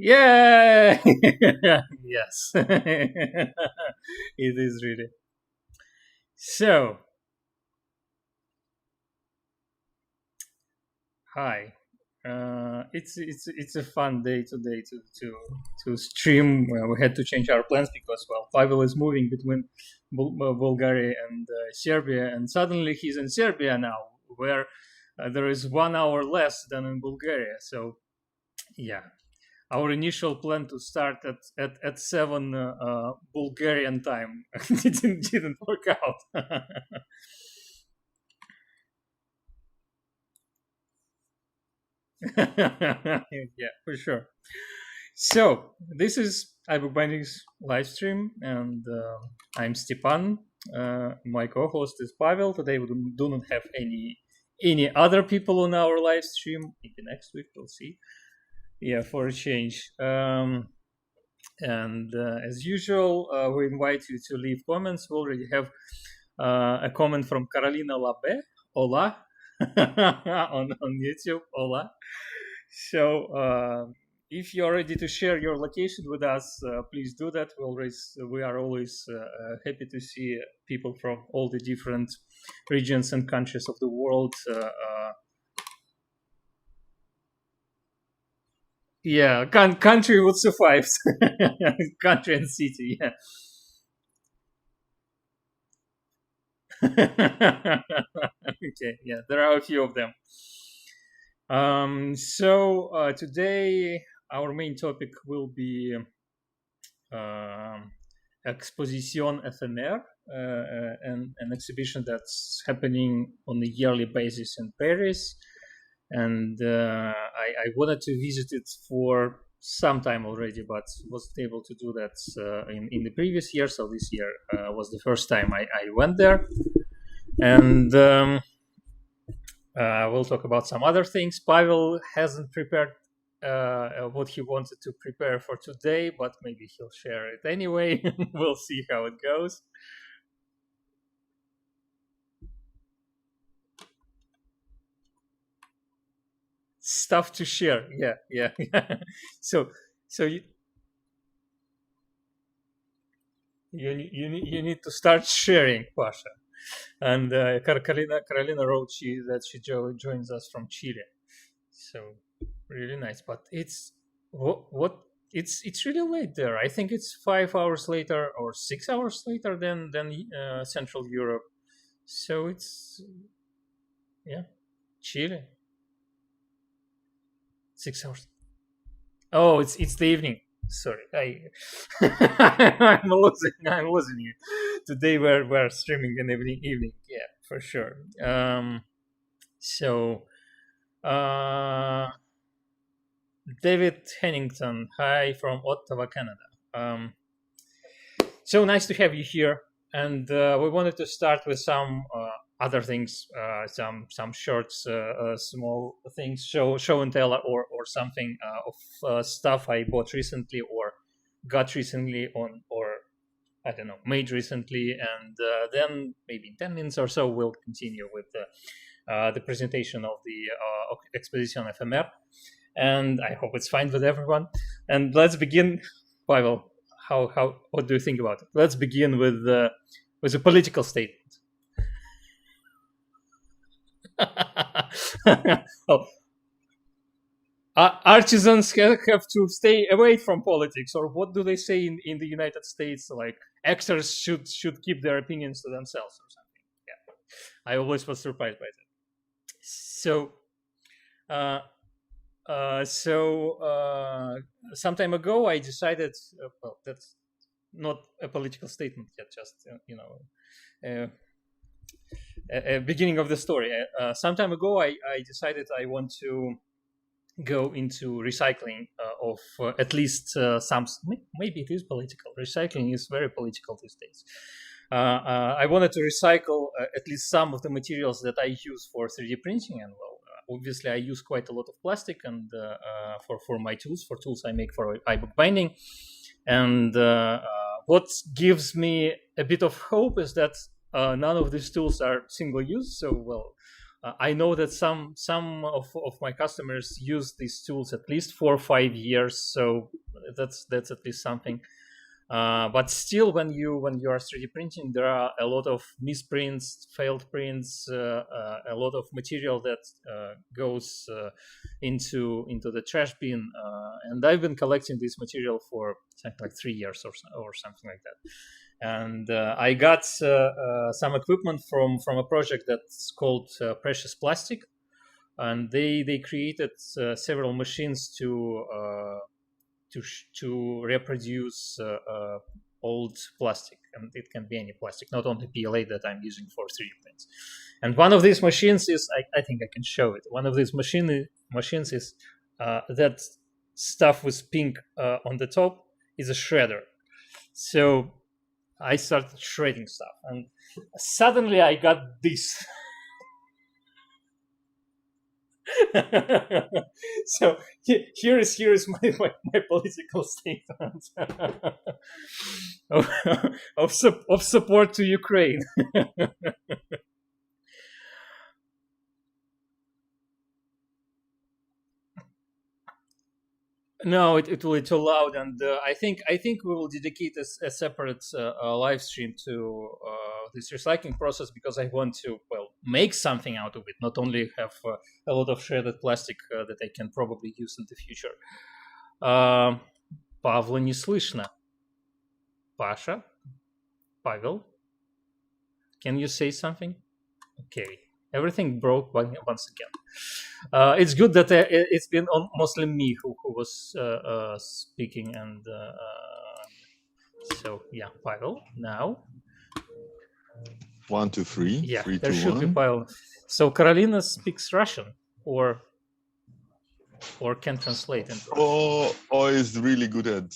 Yeah. Yes. It is really. So, hi. It's a fun day today to stream. Well, we had to change our plans because Pavel is moving between Bulgaria and Serbia, and suddenly he's in Serbia now, where there is 1 hour less than in Bulgaria. So, yeah, our initial plan to start at 7 Bulgarian time didn't work out. Yeah, for sure. So this is iBookBinding's live stream, and I'm Stepan. My co-host is Pavel. Today we do not have any other people on our live stream. Maybe next week we'll see. Yeah, for a change. And as usual, we invite you to leave comments. We already have a comment from Carolina Labe. Hola. on YouTube. Hola. So if you're ready to share your location with us, please do that. We are always happy to see people from all the different regions and countries of the world. Yeah, country would suffice. Country and city. Yeah. Okay. Yeah, there are a few of them. So today our main topic will be Exposition Éphémère, an exhibition that's happening on a yearly basis in Paris. And I wanted to visit it for some time already, but wasn't able to do that in the previous year. So this year was the first time I went there. And we'll talk about some other things. Pavel hasn't prepared what he wanted to prepare for today, but maybe he'll share it anyway. We'll see how it goes. Stuff to share. Yeah. So you need to start sharing, Pasha. And Carolina wrote that she joins us from Chile. So really nice, but it's what it's really late there. I think it's 5 hours later or 6 hours later than Central Europe. So it's Chile. 6 hours. Oh, it's the evening. Sorry, I'm losing you. Today we're streaming in the evening. Yeah, for sure. So David Hennington, hi from Ottawa, Canada. So nice to have you here, and we wanted to start with some other things, some short, small things, show and tell, or something of stuff I bought recently or got recently or I don't know, made recently, and then maybe in 10 minutes or so we'll continue with the presentation of the Exposition Éphémère, and I hope it's fine with everyone. And let's begin, Pavel. What do you think about it? Let's begin with a political statement. Well, artisans have to stay away from politics, or what do they say in the United States? Like actors should keep their opinions to themselves or something. Yeah, I always was surprised by that. So, some time ago, I decided. Well, that's not a political statement yet. Just beginning of the story. Some time ago, I decided I want to go into recycling of at least some. Maybe it is political. Recycling is very political these days. I wanted to recycle at least some of the materials that I use for 3D printing, and obviously I use quite a lot of plastic, and for my tools, for tools I make for iBookBinding, and what gives me a bit of hope is that none of these tools are single use. So I know that some of my customers use these tools at least 4 or 5 years, so that's at least something. But still, when you are 3D printing, there are a lot of misprints, failed prints, a lot of material that goes into the trash bin. And I've been collecting this material for something like 3 years or something like that. And I got some equipment from a project that's called Precious Plastic, and they created several machines to reproduce old plastic, and it can be any plastic, not only PLA that I'm using for 3D prints. And one of these machines is, I think I can show it. One of these machines is that stuff with pink on the top is a shredder. So I started shredding stuff, and suddenly I got this. So here is my political statement of support to Ukraine. No, it will be too loud, and I think we will dedicate a separate live stream to this recycling process, because I want to make something out of it, not only have a lot of shredded plastic that I can probably use in the future. Павла не слышно. Pasha, Pavel, can you say something? Okay. Everything broke once again. It's good that it's been mostly me who was speaking, and so yeah, Pavel now. 1, 2, 3. Yeah, 3, there 2, should 1. be Pavel. So Carolina speaks Russian, or can translate. Or is really good at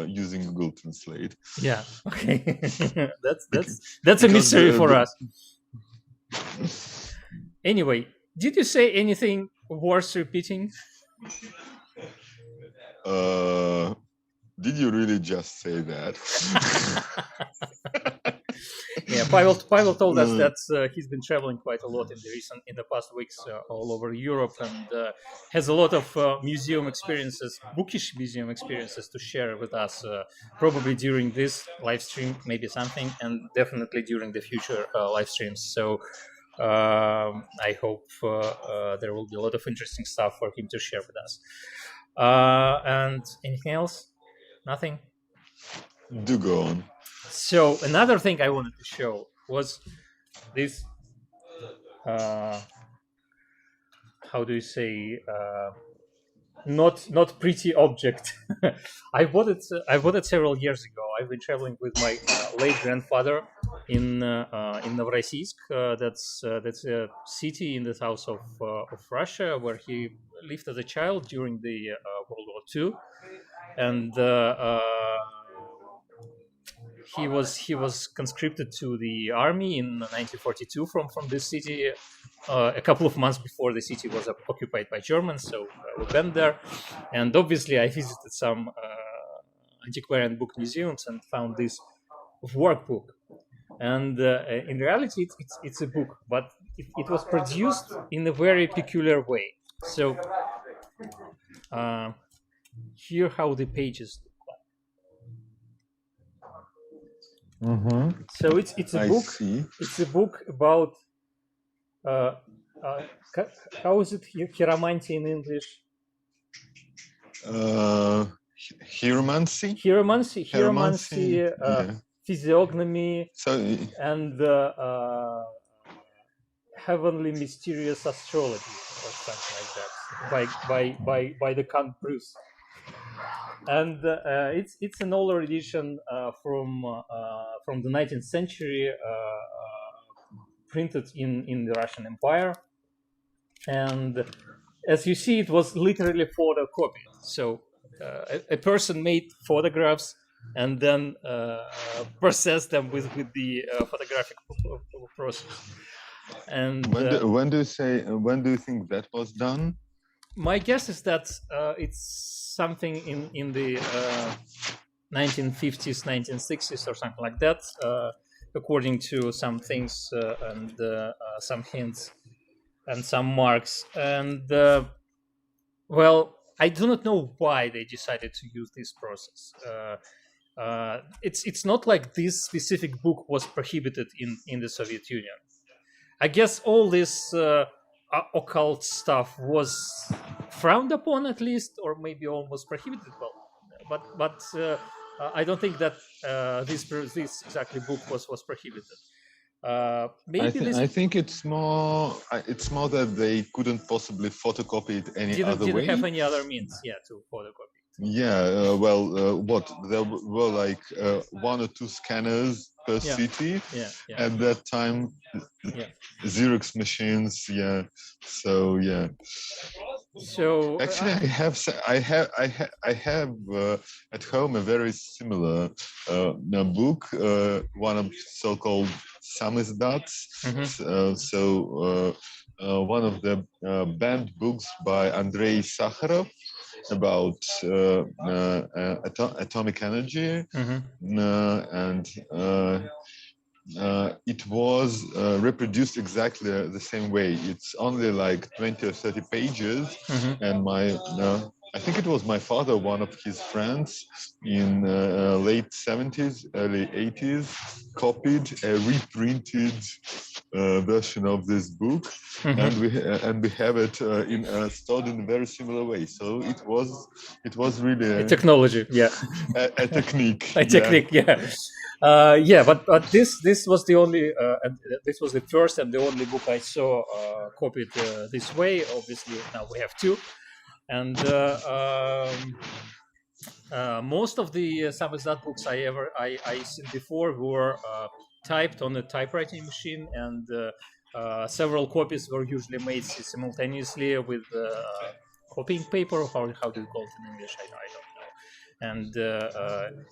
using Google Translate. Yeah. Okay. that's a mystery for us. Anyway, did you say anything worth repeating? Did you really just say that? Yeah, Pavel told us that he's been traveling quite a lot in the past weeks all over Europe, and has a lot of museum experiences, bookish museum experiences to share with us, probably during this live stream, maybe something, and definitely during the future live streams. So I hope there will be a lot of interesting stuff for him to share with us. And anything else? Nothing? Do go on. So another thing I wanted to show was this, how do you say, not pretty object. I bought it several years ago. I've been traveling with my late grandfather in 𝑹𝒆𝒍𝒊𝒔. That's a city in the south of Russia, where he lived as a child during the World War II, and he was conscripted to the army in 1942 from this city, a couple of months before the city was occupied by Germans. So we went there, and obviously I visited some antiquarian book museums and found this workbook. And in reality, it's a book, but it was produced in a very peculiar way. So here how the pages look like. Mm-hmm. So it's a book. See. It's a book about how is it hieromancy in English? Hieromancy. Yeah. Physiognomy, and heavenly mysterious astrology, or something like that, by the Count Bruce. And it's an older edition from the 19th century, printed in the Russian Empire. And as you see, it was literally photocopied. So a person made photographs and then processed them with the photographic process. And when do you think that was done? My guess is that it's something in the 1950s, 1960s, or something like that, according to some things and some hints and some marks. And well, I do not know why they decided to use this process. It's not like this specific book was prohibited in the Soviet Union. I guess all this occult stuff was frowned upon, at least, or maybe almost prohibited. Well, but I don't think that this exactly book was prohibited. Maybe this I think it's more that they couldn't possibly photocopy it any other didn't way. have any other means, to photocopy. Yeah, what there were like 1 or 2 scanners per city at that time. Xerox machines, So So actually, I have at home a very similar book, one of so-called samizdat's. One of the banned books by Andrei Sakharov about atomic energy, and it was reproduced exactly the same way. It's only like 20 or 30 pages, and I think it was my father, one of his friends in late 70s, early 80s, copied a reprinted version of this book, and we have it stored in a very similar way. So it was really a technology, a technique, technique, but this was the only this was the first and the only book I saw copied this way. Obviously, now we have 2, and most of the samizdat books I seen before were typed on a typewriting machine, and several copies were usually made simultaneously with copying paper. How do you call it in English? I don't know. And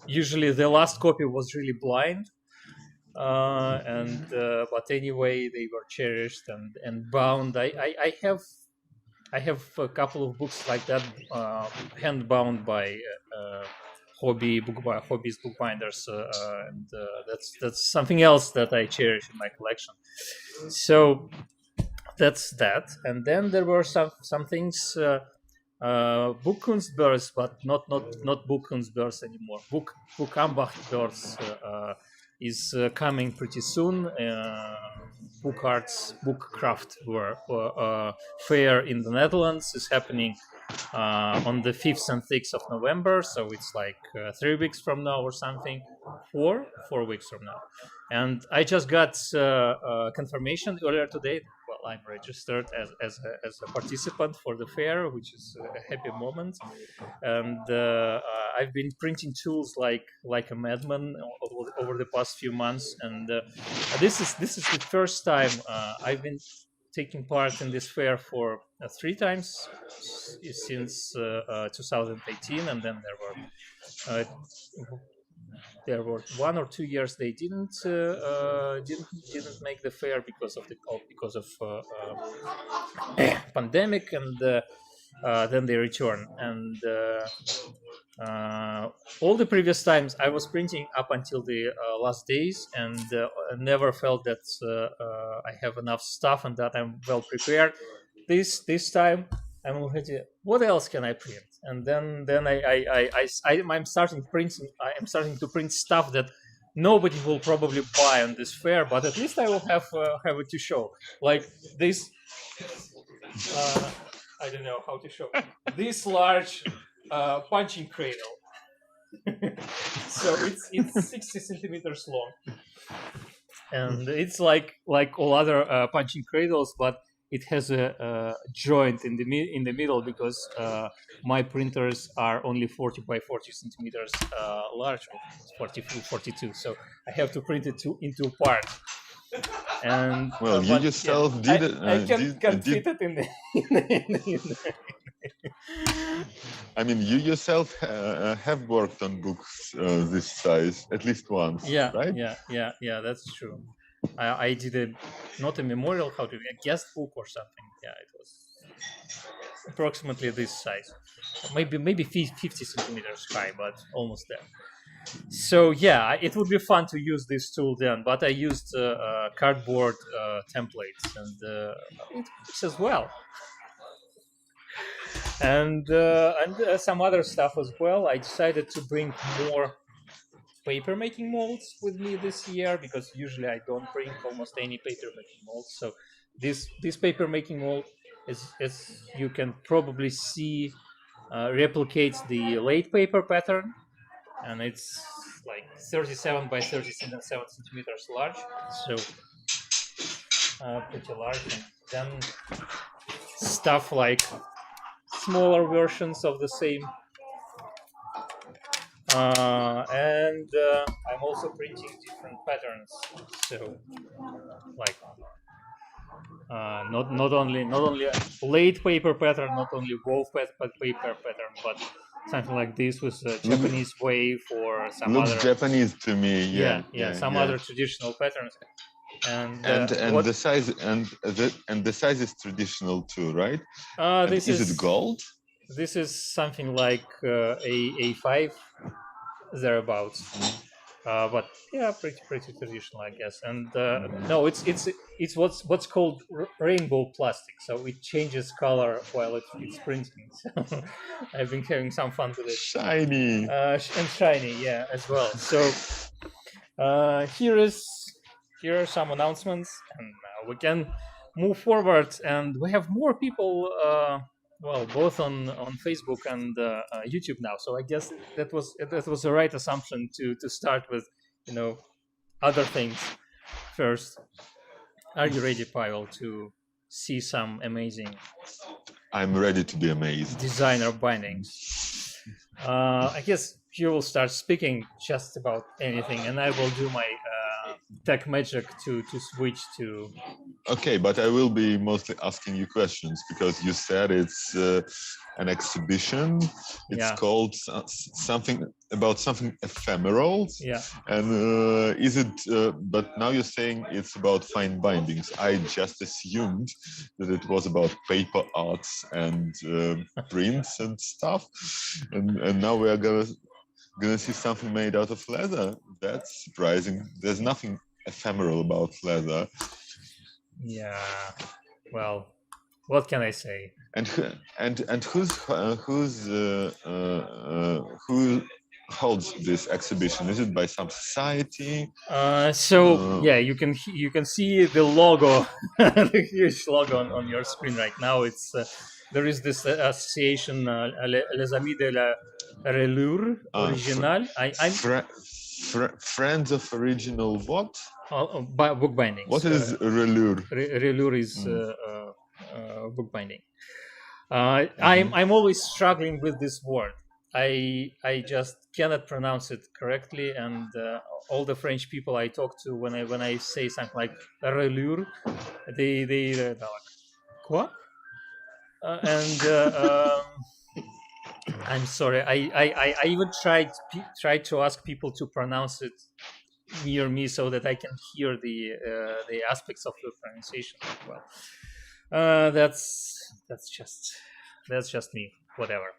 usually the last copy was really blind, but anyway, they were cherished and bound. I have a couple of books like that, hand bound by hobbyist bookbinders, and that's something else that I cherish in my collection. So that's that. And then there were some things, Buchkunstbörse, but not Buchkunstbörse anymore. Buchambachtbörse is coming pretty soon. Book Arts, Bookcraft fair in the Netherlands is happening on the 5th and 6th of November. So it's like 3 weeks from now or something, 4 weeks from now. And I just got confirmation earlier today. Well, I'm registered as a participant for the fair, which is a happy moment. And I've been printing tools like a madman over the past few months. And this is the first time I've been taking part in this fair for 3 times since 2018, and then there were 1 or 2 years they didn't make the fair because of pandemic, and then they return. And all the previous times I was printing up until the last days, and never felt that I have enough stuff and that I'm well prepared. This time I'm already, what else can I print? And then I'm starting to print stuff that nobody will probably buy on this fair, but at least I will have it to show. Like this, I don't know how to show this large punching cradle. So it's 60 centimeters long, and it's like all other punching cradles, but it has a joint in the middle, because my printers are only 40 by 40 centimeters large, 42. So I have to print it into parts. And well, you yourself did it. I can't fit it in the I mean, you yourself have worked on books this size at least once, right? Yeah, that's true. I did not a memorial, a guest book or something. Yeah, it was approximately this size, maybe 50 centimeters high, but almost there. So yeah, it would be fun to use this tool then, but I used cardboard templates, and it works as well. And some other stuff as well. I decided to bring more paper making molds with me this year, because usually I don't bring almost any paper making molds. So this paper making mold, as you can probably see, replicates the late paper pattern, and it's like 37 by 37 centimeters large, so pretty large. And then stuff like smaller versions of the same, and I'm also printing different patterns, so like not only late paper pattern, not only wove paper pattern, but something like this with a Japanese wave or some Looks other Japanese to me. some other traditional patterns. And the size the size is traditional too, right? This is it gold? This is something like A5 thereabouts. But yeah, pretty traditional, I guess. And no, it's what's called rainbow plastic, so it changes color while it's printing. So I've been having some fun with it. Shiny and shiny, yeah, as well. So here are some announcements, and we can move forward. And we have more people. Well, both on Facebook and YouTube now. So I guess that was the right assumption to start with, other things first. Are you ready, Pavel, to see some amazing? I'm ready to be amazed. Designer bindings. I guess you will start speaking just about anything, and I will do my tech magic to switch to. Okay, but I will be mostly asking you questions, because you said it's an exhibition. It's called something ephemeral. Yeah. And is it? But now you're saying it's about fine bindings. I just assumed that it was about paper arts and prints and stuff. And now we are gonna see something made out of leather. That's surprising. There's nothing ephemeral about leather. Yeah, well, what can I say? And who holds this exhibition? Is it by some society? Yeah, you can see the logo, the huge logo on your screen right now. It's there is this association, Les Amis de la Relure Originale. Friends of Original what? Bookbinding. What is Relure? Relure is bookbinding. I'm always struggling with this word. I just cannot pronounce it correctly, and all the French people I talk to, when I say something like relure, they're like, quoi? I'm sorry. I even tried to ask people to pronounce it near me so that I can hear the aspects of the pronunciation as well. That's just me. Whatever.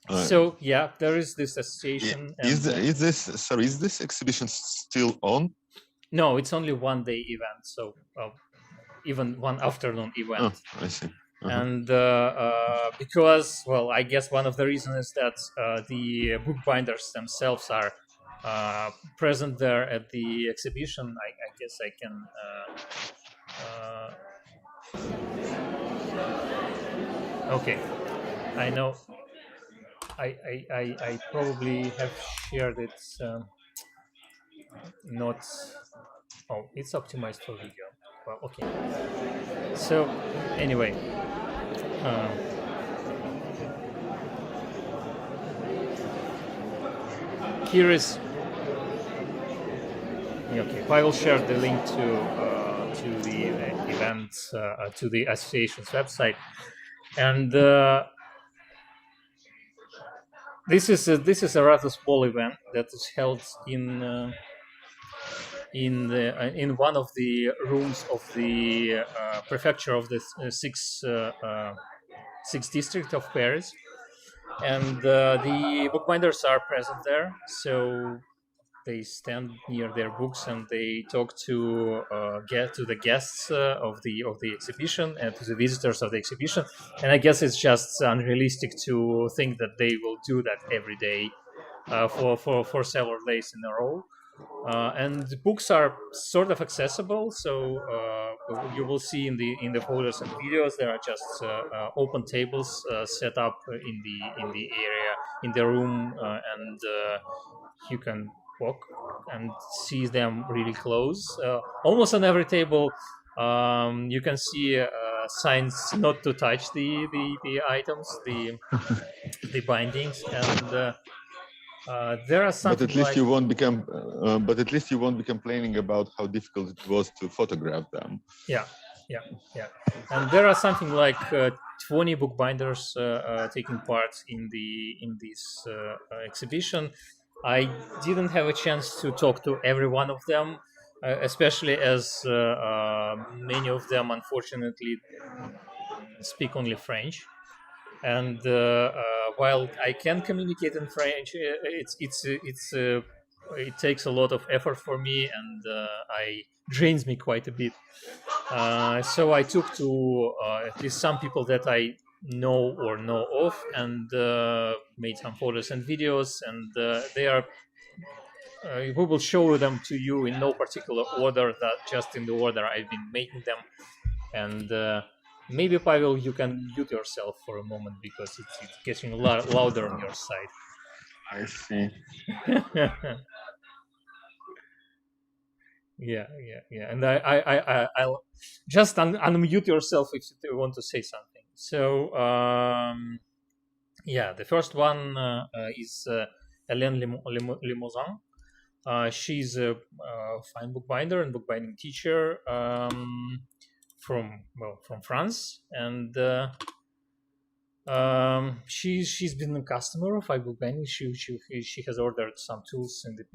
So yeah, there is this association. Is this exhibition still on? No, it's only one day event. So even one afternoon event. Oh, I see. And because, well, I guess one of the reasons is that the bookbinders themselves are present there at the exhibition. I guess I can. Okay, I know. I probably have shared it. Not. Oh, it's optimized for video. Well, okay. So anyway. Here is okay. I will share the link to the event, to the association's website, and this is a rather small event that is held in one of the rooms of the prefecture of the 6th district of Paris. and the bookbinders are present there, so they stand near their books and they talk to get to the guests of the exhibition and to the visitors of the exhibition. And I guess it's just unrealistic to think that they will do that every day for several days in a row. And the books are sort of accessible, so you will see in the photos and videos there are just open tables set up in the area in the room, and you can walk and see them really close. Almost on every table, you can see signs not to touch the items, the bindings, and there are But something at least like you won't become. But at least you won't be complaining about how difficult it was to photograph them. yeah, yeah, yeah, and there are something like 20 bookbinders taking part in this exhibition. I didn't have a chance to talk to every one of them, especially as many of them, unfortunately, speak only French. And while I can communicate in French, it takes a lot of effort for me, and I drains me quite a bit. So I took to at least some people that I know of, and made some photos and videos, and they are. We will show them to you in no particular order, that just in the order I've been making them, and maybe Pavel, you can mute yourself for a moment because it's getting louder on your side. I see. Yeah, and I'll just unmute yourself if you want to say something. So yeah, the first one is Hélène Limousin. She's a fine bookbinder and bookbinding teacher from France, and she's been a customer of iBookBinding. She has ordered some tools in the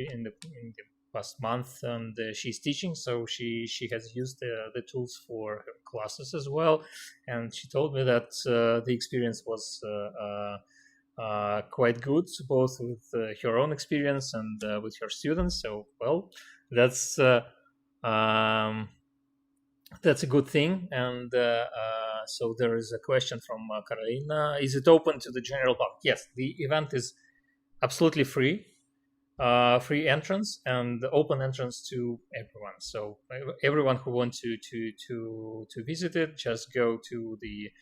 past month, and she's teaching, so she has used the tools for her classes as well. And she told me that the experience was quite good, both with her own experience and with her students. So well, that's a good thing. And so there is a question from Carolina: is it open to the general public? Yes, the event is absolutely free. Free entrance and open entrance to everyone. So everyone who wants to visit it, just go to the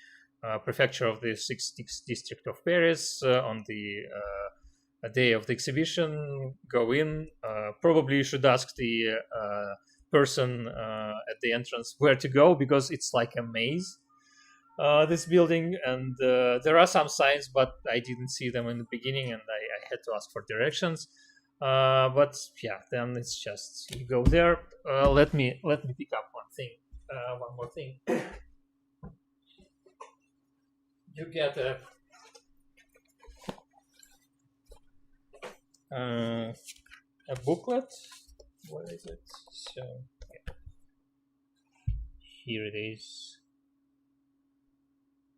prefecture of the 6th district of Paris on the day of the exhibition. Go in. Probably you should ask the person at the entrance where to go, because it's like a maze. This building, and there are some signs, but I didn't see them in the beginning, and I had to ask for directions. But yeah, then it's just you go there. Let me pick up one more thing. You get a booklet. What is it? So here it is.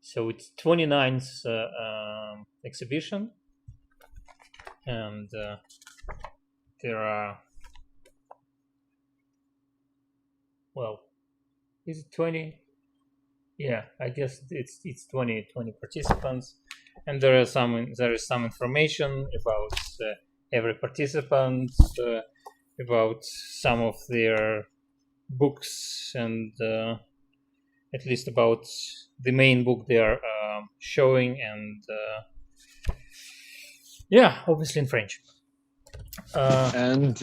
So it's 29th exhibition, and there are, well, is it 20? Yeah, I guess it's 20 participants, and there is some information about every participant, about some of their books, and at least about the main book they are showing, and yeah, obviously in French. And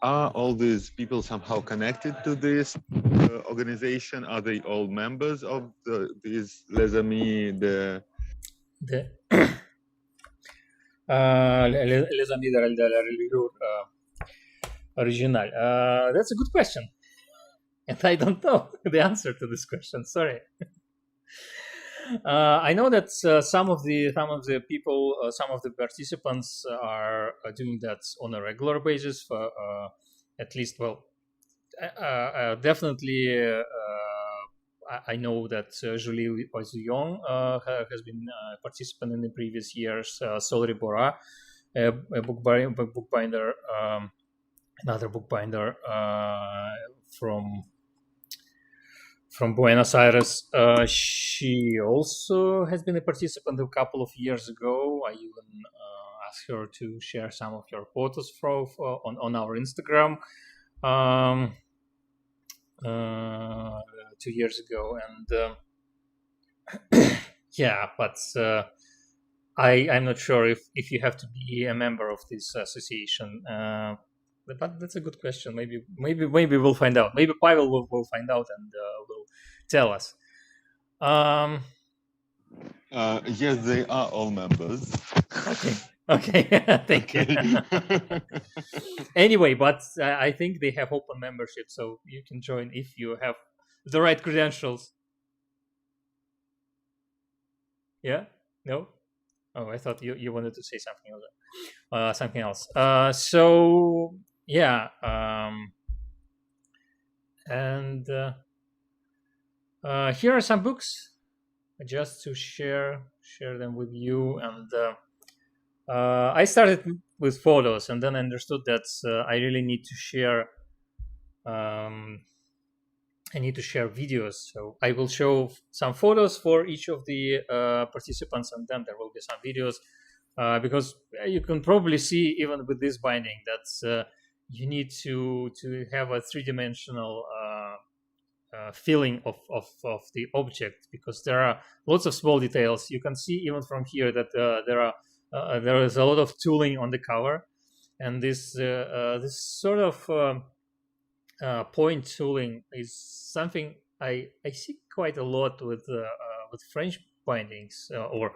are all these people somehow connected to this organization? Are they all members of these Les Amis de Les Amis de la Religion Originale? That's a good question, and I don't know the answer to this question. Sorry. I know that some of the people, some of the participants are doing that on a regular basis. At least, well, definitely, I know that 𝒆𝒊𝒔 has been a participant in the previous years. 𝒉 𝒔𝒎𝒊𝒔, a bookbinder, another bookbinder from Buenos Aires. She also has been a participant a couple of years ago. I even asked her to share some of her photos on our Instagram 2 years ago, and yeah, but I'm not sure if you have to be a member of this association. But that's a good question. Maybe we'll find out. Maybe Pavel will find out and will tell us. Yes, they are all members. Okay. Thank you. Anyway, but I think they have open membership, so you can join if you have the right credentials. Yeah? No? Oh, I thought you wanted to say something else. So yeah, and here are some books just to share them with you. And I started with photos, and then I understood that I really need to share. I need to share videos, so I will show some photos for each of the participants, and then there will be some videos, because you can probably see even with this binding that you need to have a three-dimensional feeling of the object, because there are lots of small details. You can see even from here that there is a lot of tooling on the cover, and this sort of point tooling is something I see quite a lot with French bindings, or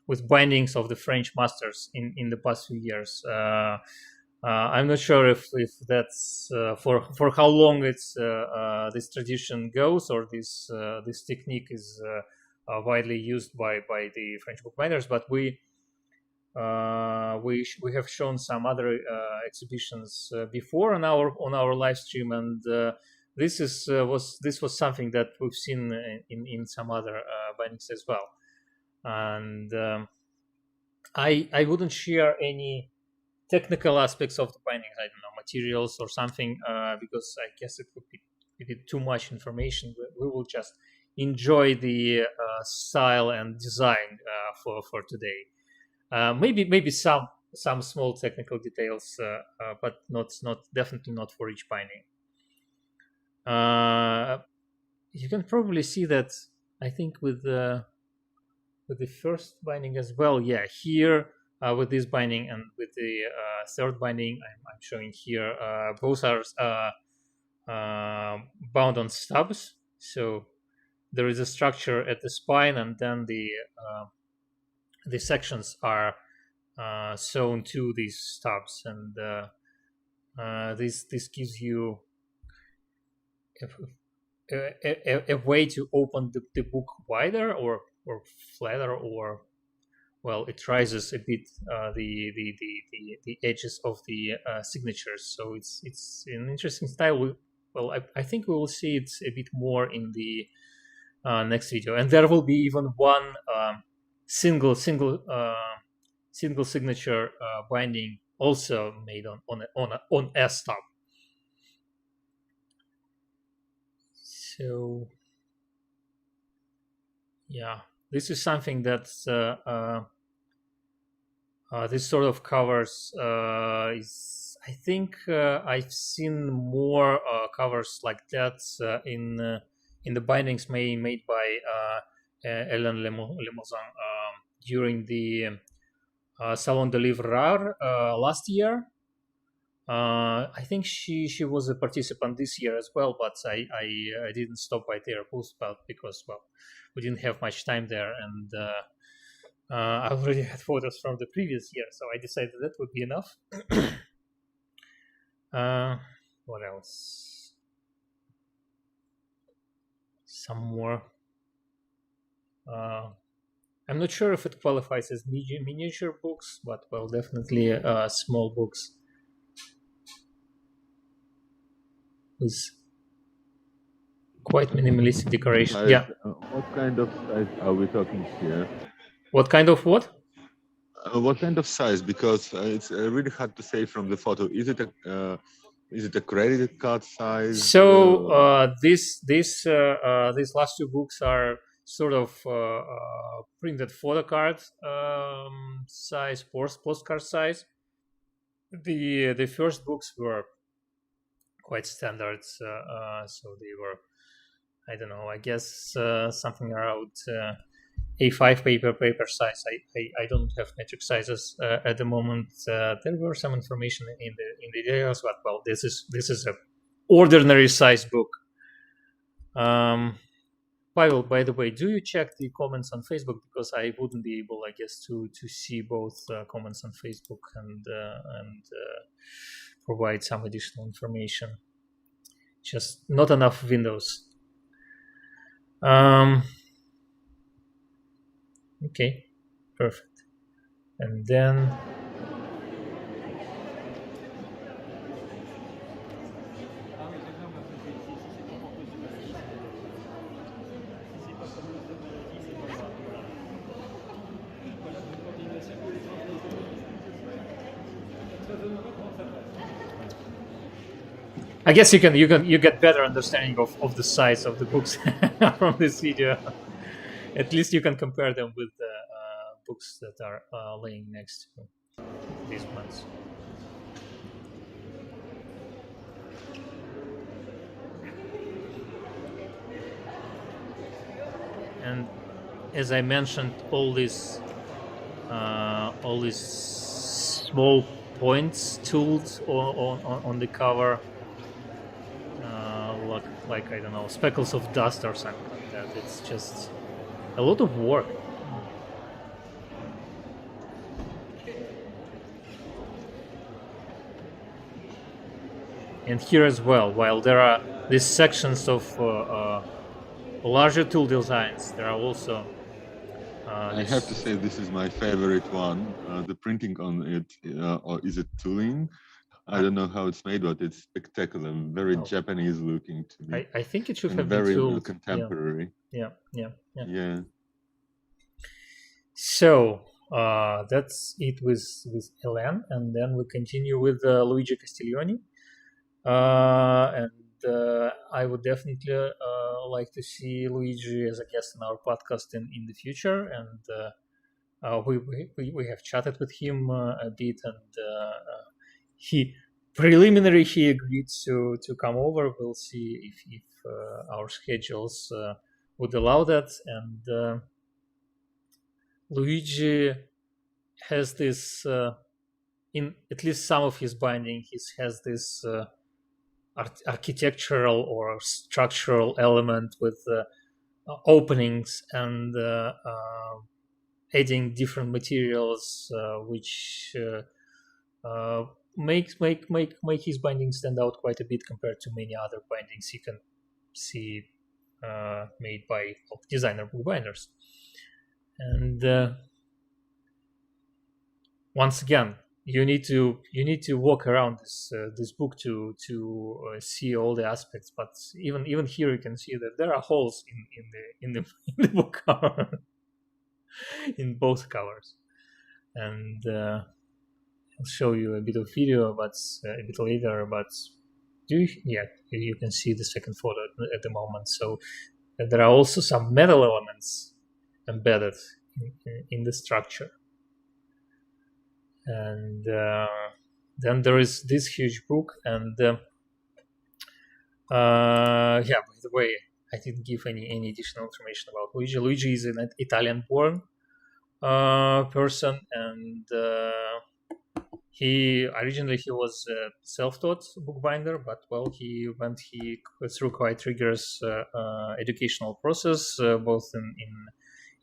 with bindings of the French masters in the past few years. I'm not sure if that's for how long it's this tradition goes, or this technique is widely used by the French bookbinders, but we have shown some other exhibitions before on our live stream, and this was something that we've seen in some other bindings as well. And I wouldn't share any technical aspects of the bindings, I don't know, materials or something, because I guess it would be a bit too much information. We will just enjoy the style and design for today. Maybe some small technical details, but definitely not for each binding. You can probably see that, I think, with the first binding as well. Yeah, here with this binding and with the third binding I'm showing here, both are bound on stubs. So there is a structure at the spine, and then the sections are sewn to these stubs, and this gives you a way to open the book wider or flatter, or well, it rises a bit the edges of the signatures. So it's an interesting style. I think we will see it a bit more in the next video, and there will be even one single signature binding also made on a stub. So yeah, this is something that this sort of covers is, I think I've seen more covers like that in the bindings made by Hélène Lemozin during the Salon de Livre Rare last year. I think she was a participant this year as well, but I didn't stop by their booth, because we didn't have much time there, and I already had photos from the previous year, so I decided that would be enough. What else? Some more. I'm not sure if it qualifies as miniature books, but well, definitely small books. Quite minimalistic decoration. Size, Yeah. what kind of size are we talking here? What kind of what? What kind of size? Because it's really hard to say from the photo. Is it a credit card size? So these last two books are sort of printed photo card size, postcard size. The first books were quite standard, so they were, I don't know, I guess something around A5 paper size. I don't have metric sizes at the moment. There were some information in the details, but well, this is a ordinary size book. Pavel, by the way, do you check the comments on Facebook? Because I wouldn't be able, I guess, to see both comments on Facebook and provide some additional information. Just not enough windows. Okay, perfect. And then I guess you get better understanding of the size of the books from this video. At least you can compare them with the books that are laying next to these ones. And as I mentioned, all these small points tools on the cover, like I don't know, speckles of dust or something like that. It's just a lot of work. And here as well, while there are these sections of larger tool designs, there are also I have to say this is my favorite one. The printing on it, or is it tooling? I don't know how it's made, but it's spectacular and very Japanese looking to me. I think it should have been very contemporary. Yeah. So that's it with Hélène, and then we continue with Luigi Castiglioni. And I would definitely like to see Luigi as a guest in our podcast in the future. And we have chatted with him a bit, and he agreed to come over. We'll see if our schedules would allow that. And Luigi has this, in at least some of his binding, he has this architectural or structural element with openings and adding different materials, which make his binding stand out quite a bit compared to many other bindings you can see made by designer bookbinders. And once again, you need to walk around this book to see all the aspects. But even here, you can see that there are holes in the book cover, in both covers. And I'll show you a bit of video, but a bit later. But you can see the second photo at the moment. So there are also some metal elements embedded in the structure. And then there is this huge book. And by the way, I didn't give any additional information about Luigi. Luigi is an Italian-born person, and he was a self-taught bookbinder, but he went through quite rigorous educational process, both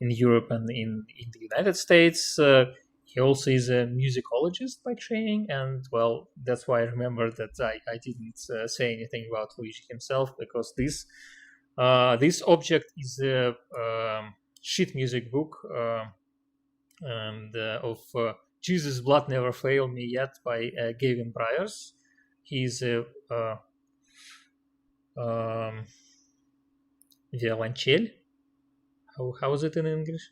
in Europe and in the United States. He also is a musicologist by training, and that's why I remember that I didn't say anything about Luigi himself, because this object is a sheet music book and of Jesus' Blood Never Failed Me Yet by Gavin Bryars. He's a violoncelle. How is it in English?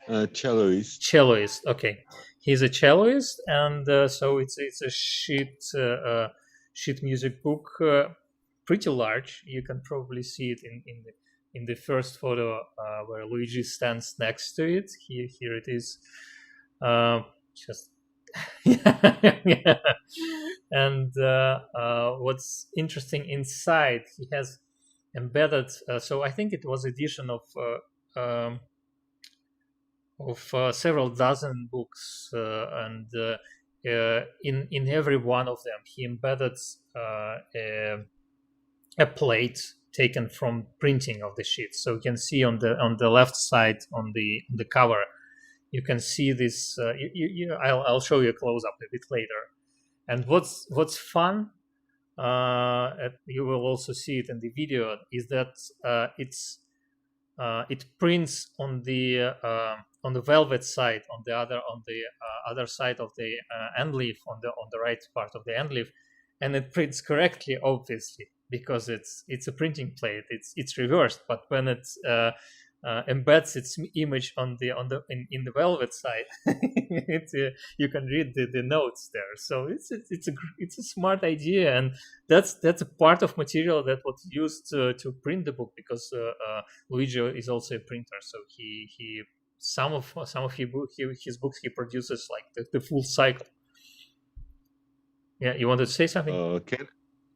Celloist. Celloist. Okay, he's a celloist, and so it's a sheet music book, pretty large. You can probably see it in the first photo where Luigi stands next to it. Here it is. Just yeah. And what's interesting inside, he has embedded. So I think it was edition of several dozen books, and in every one of them, he embedded a plate taken from printing of the sheet. So you can see on the left side on the cover, you can see this. I'll show you a close up a bit later. And what's fun, you will also see it in the video, is that it prints on the velvet side, on the other side of the end leaf, on the right part of the end leaf, and it prints correctly, obviously, because it's a printing plate. It's reversed, but when it embeds its image in the velvet side, you can read the notes there. So it's a smart idea, and that's a part of material that was used to print the book, because Luigi is also a printer. So he some of his books he produces like the full cycle. Yeah, you wanted to say something? Okay.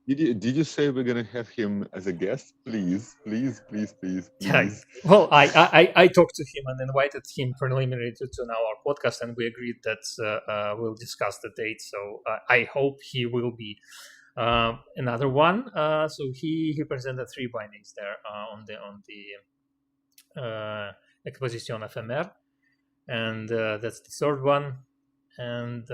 Did you say we're gonna have him as a guest? Please. Yeah. Well, I talked to him and invited him preliminary to our podcast, and we agreed that we'll discuss the date. So I hope he will be another one. So he presented 3 bindings there on the Exposition Éphémère, and that's the third one. And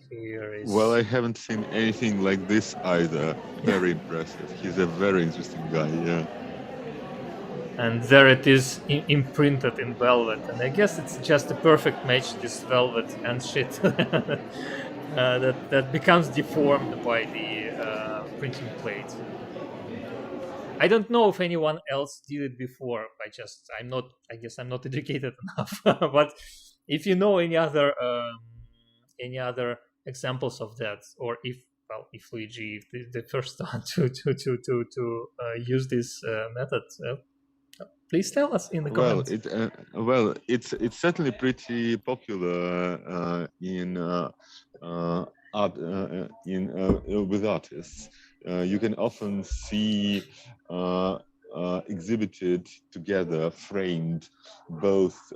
here is... Well, I haven't seen anything like this either. Very impressive. He's a very interesting guy, yeah. And there it is, imprinted in velvet. And I guess it's just a perfect match, this velvet and shit that becomes deformed by the printing plate. I don't know if anyone else did it before. I guess I'm not educated enough. But if you know any other examples of that, or if Luigi is the first one to use this method, please tell us in the comments. It's certainly pretty popular with artists. You can often see exhibited together, framed, both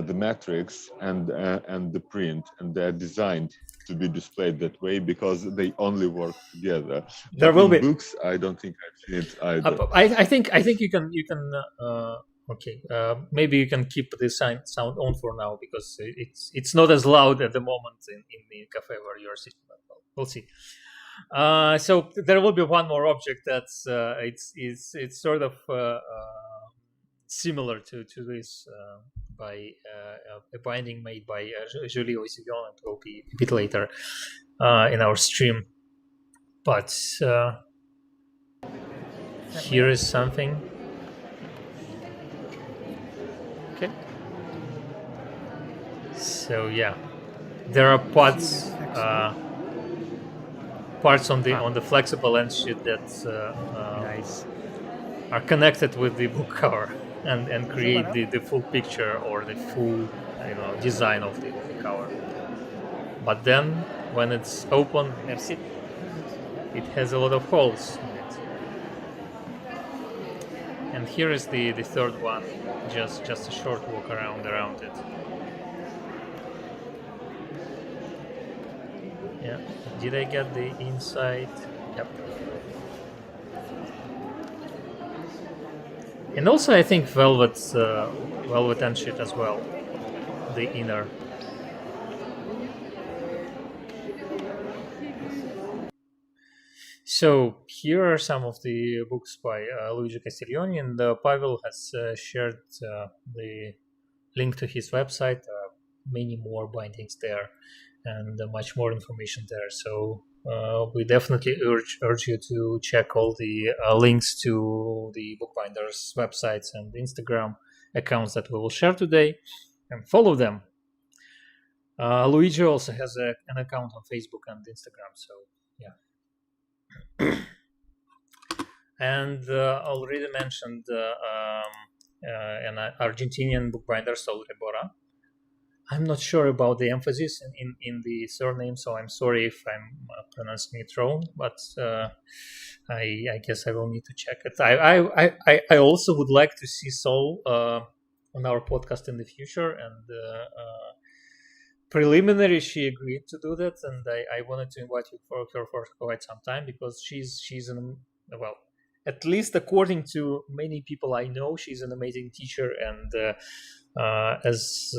the matrix and the print, and they're designed to be displayed that way because they only work together. There will be books. I don't think I've seen it either. I think you can okay, maybe you can keep the sound on for now, because it's not as loud at the moment in the cafe where you're sitting. But we'll see. So there will be one more object that's it's sort of similar to this by a binding made by 𝒌𝒊𝒔 𝑨𝒎𝒊𝒔, and will be a bit later in our stream. But here is something. Okay. So yeah, there are parts on the flexible end sheet that nice. are connected with the book cover and create the full picture or the full design of the cover. But then when it's open, Merci. it has a lot of holes in it. And here is the third one, just a short walk around it. Yeah, did I get the inside? Yep. And also I think velvet end sheet as well, the inner. So here are some of the books by Luigi Castiglioni, and Pavel has shared the link to his website. Many more bindings there, and much more information there. So we definitely urge you to check all the links to the bookbinders' websites and Instagram accounts that we will share today, and follow them. Luigi also has an account on Facebook and Instagram, so yeah. And already mentioned an Argentinian bookbinder, Saul Rebora. I'm not sure about the emphasis in the surname, so I'm sorry if I'm pronouncing it wrong, but I guess I will need to check it. I also would like to see Saul on our podcast in the future, and preliminary she agreed to do that, and I wanted to invite you for her for quite some time, because she's well, at least according to many people I know, she's an amazing teacher, and as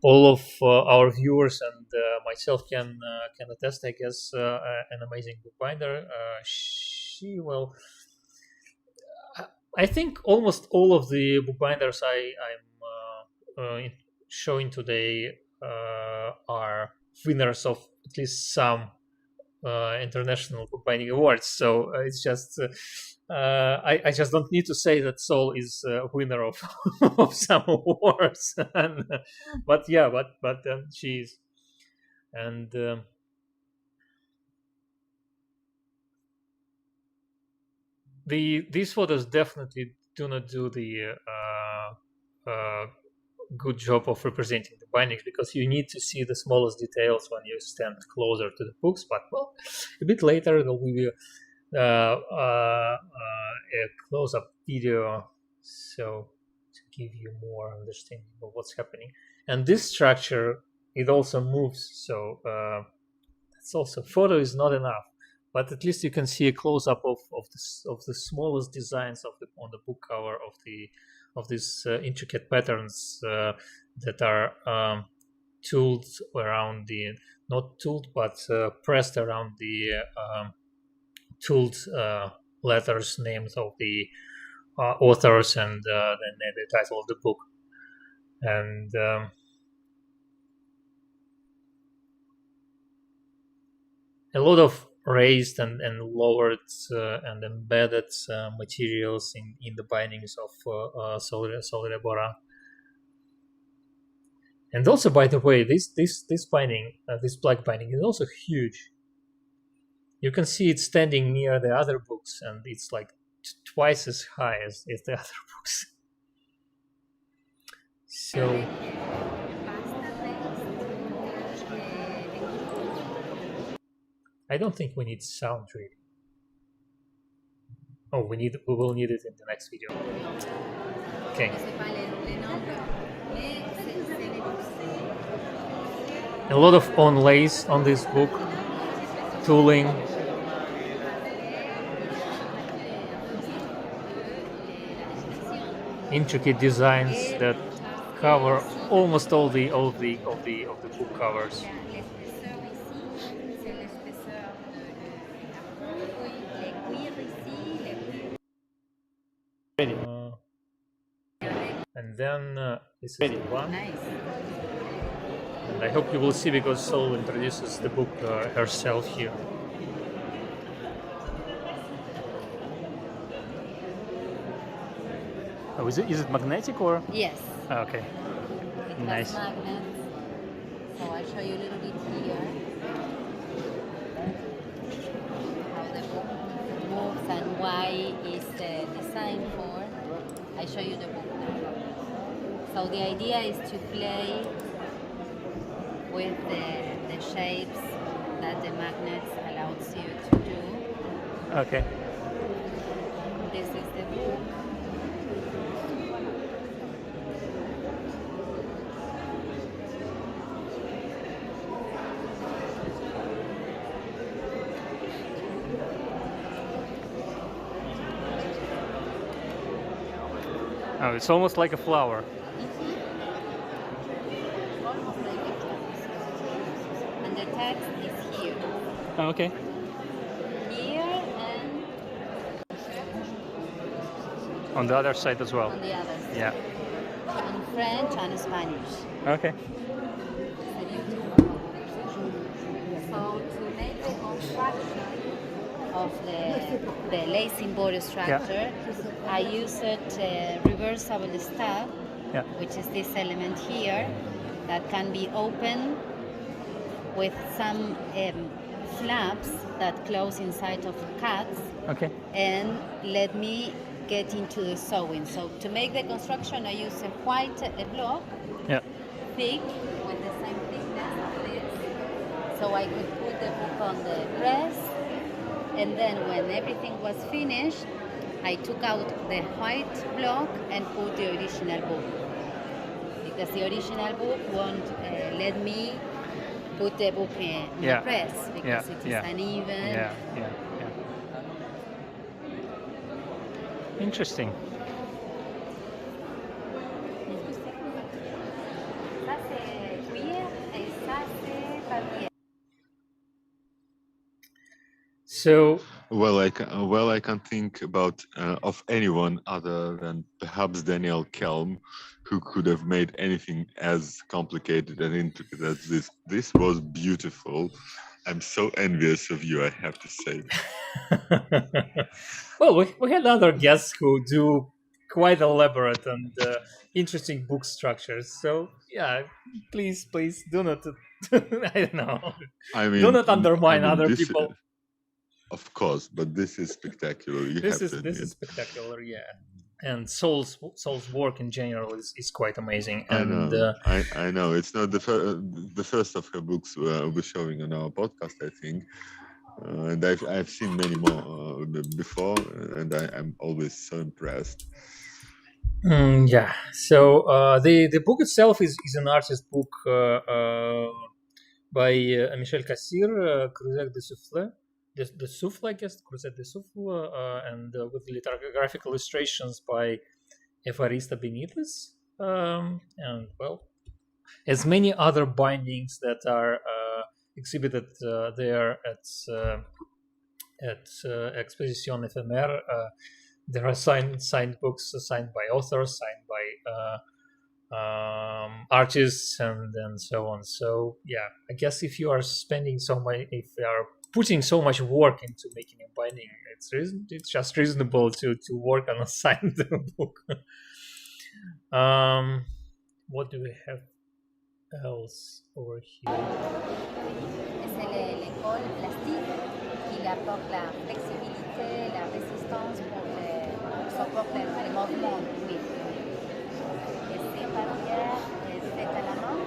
all of our viewers and myself can attest, I guess, an amazing bookbinder. She will. I think almost all of the bookbinders I'm showing today are winners of at least some international bookbinding awards. So it's just I just don't need to say that Saul is a winner of of some awards. But she is, and these photos definitely do not do the good job of representing the bindings, because you need to see the smallest details when you stand closer to the books. But well, a bit later there will be a close-up video, so to give you more understanding of what's happening. And this structure, it also moves, so that's also, photo is not enough, but at least you can see a close-up of the smallest designs on the book cover of these intricate patterns that are tooled around not tooled, but pressed around the tooled letters, names of the authors, and then the title of the book. And a lot of raised and lowered and embedded materials in the bindings of Saul Rebora. And also, by the way, this binding, this black binding, is also huge. You can see it standing near the other books, and it's like twice as high as the other books. So I don't think we need sound reading. Oh, we will need it in the next video. Okay. A lot of onlays on this book, tooling, intricate designs that cover almost all the book covers. And then this is the one. And I hope you will see, because Saul introduces the book herself here. Oh, is it magnetic or? Yes. Oh, okay. It Nice. has magnets. So I'll show you a little bit here how the book moves and why it's designed for. I show you the book now. So the idea is to play with the shapes that the magnets allows you to do. Okay. This is the book. Oh, it's almost like a flower. Almost like it. And the text is here. Oh, okay. Here and On the other side as well. on the other side. Yeah. In French and Spanish. Okay. So to of the lacing border structure, I used reversible stab, which is this element here that can be opened with some flaps that close inside of cuts, and let me get into the sewing. So to make the construction, I use a white block, thick, with the same thickness of this, so I could put the book on the press, and then when everything was finished, I took out the white block and put the original book, because the original book won't let me put the book in the press, because it is uneven. Interesting. So well, I can't think about of anyone other than perhaps Daniel Kelm, who could have made anything as complicated and intricate as this. This was beautiful. I'm so envious of you, I have to say. Well, we had other guests who do quite elaborate and interesting book structures. So please do not. I don't know. I mean, do not undermine other people. Of course, but this is spectacular. This is spectacular, and Saul's work in general is quite amazing. And I know it's not the first of her books we're showing on our podcast, I think, and I've seen many more before, and I'm always so impressed. So the book itself is an artist book by Michel Cassir, Creuset de Souffle, I guess, Creuset de Souffle, and with lithographic illustrations by 𝑹𝒆𝒊𝒔. And well, as many other bindings that are exhibited there at Exposition Éphémère, there are signed books signed by authors, signed by artists, and so on. So I guess if you are spending if you are putting so much work into making a binding, it's just reasonable to work on a signed book. What do we have else over here? C'est l'école plastique qui apporte la flexibilité, la résistance pour supporter les mouvements. Oui. Et ces papiers faites à la main.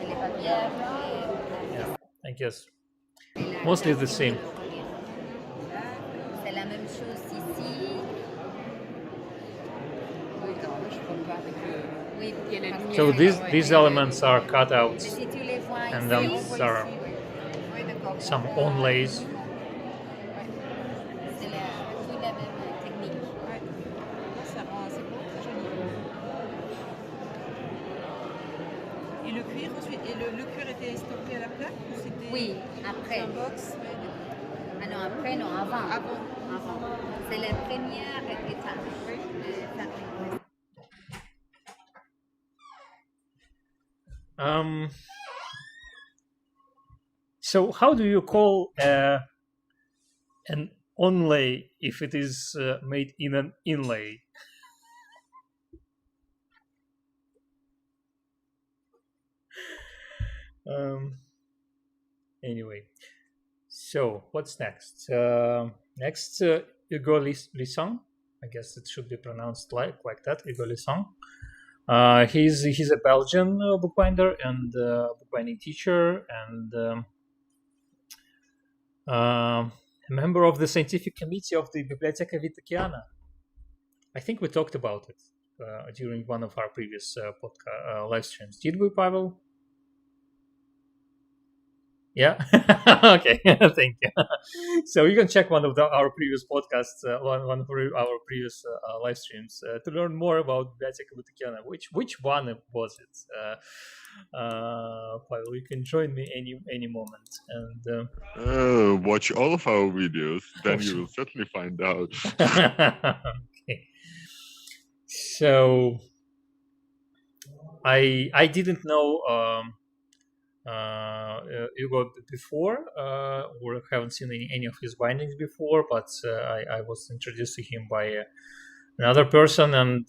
Et les papiers. I guess mostly the same. C'est la même chose ici. So these elements are cut out, and then there are some onlays. Et le cuir ensuite, le cuir était estampé à la plaque ou c'était Oui, après. un box? Ah non, après, non, avant. C'est la première étape. So how do you call an onlay if it is made in an inlay? Anyway, so what's next? Next, Hugo Lisson. I guess it should be pronounced like that, Hugo Lisson. He's a Belgian bookbinder and bookbinding teacher, and a member of the scientific committee of the 𝑹𝒆𝒊𝒔 𝑧𝒎𝒊𝒂𝒍𝒆. I think we talked about it during one of our previous podcast live streams. Did we, Pavel? Yeah. Okay. Thank you. So you can check one of our previous podcasts, one of our previous live streams, to learn more about 𝒆𝒊𝒔 𝑧𝒎𝒊𝒂𝒍𝒆. Which one was it? Pavel, you can join me any moment. And watch all of our videos, then you will certainly find out. Okay. So I didn't know Hugo before, or haven't seen any of his bindings before, but I was introduced to him by another person, and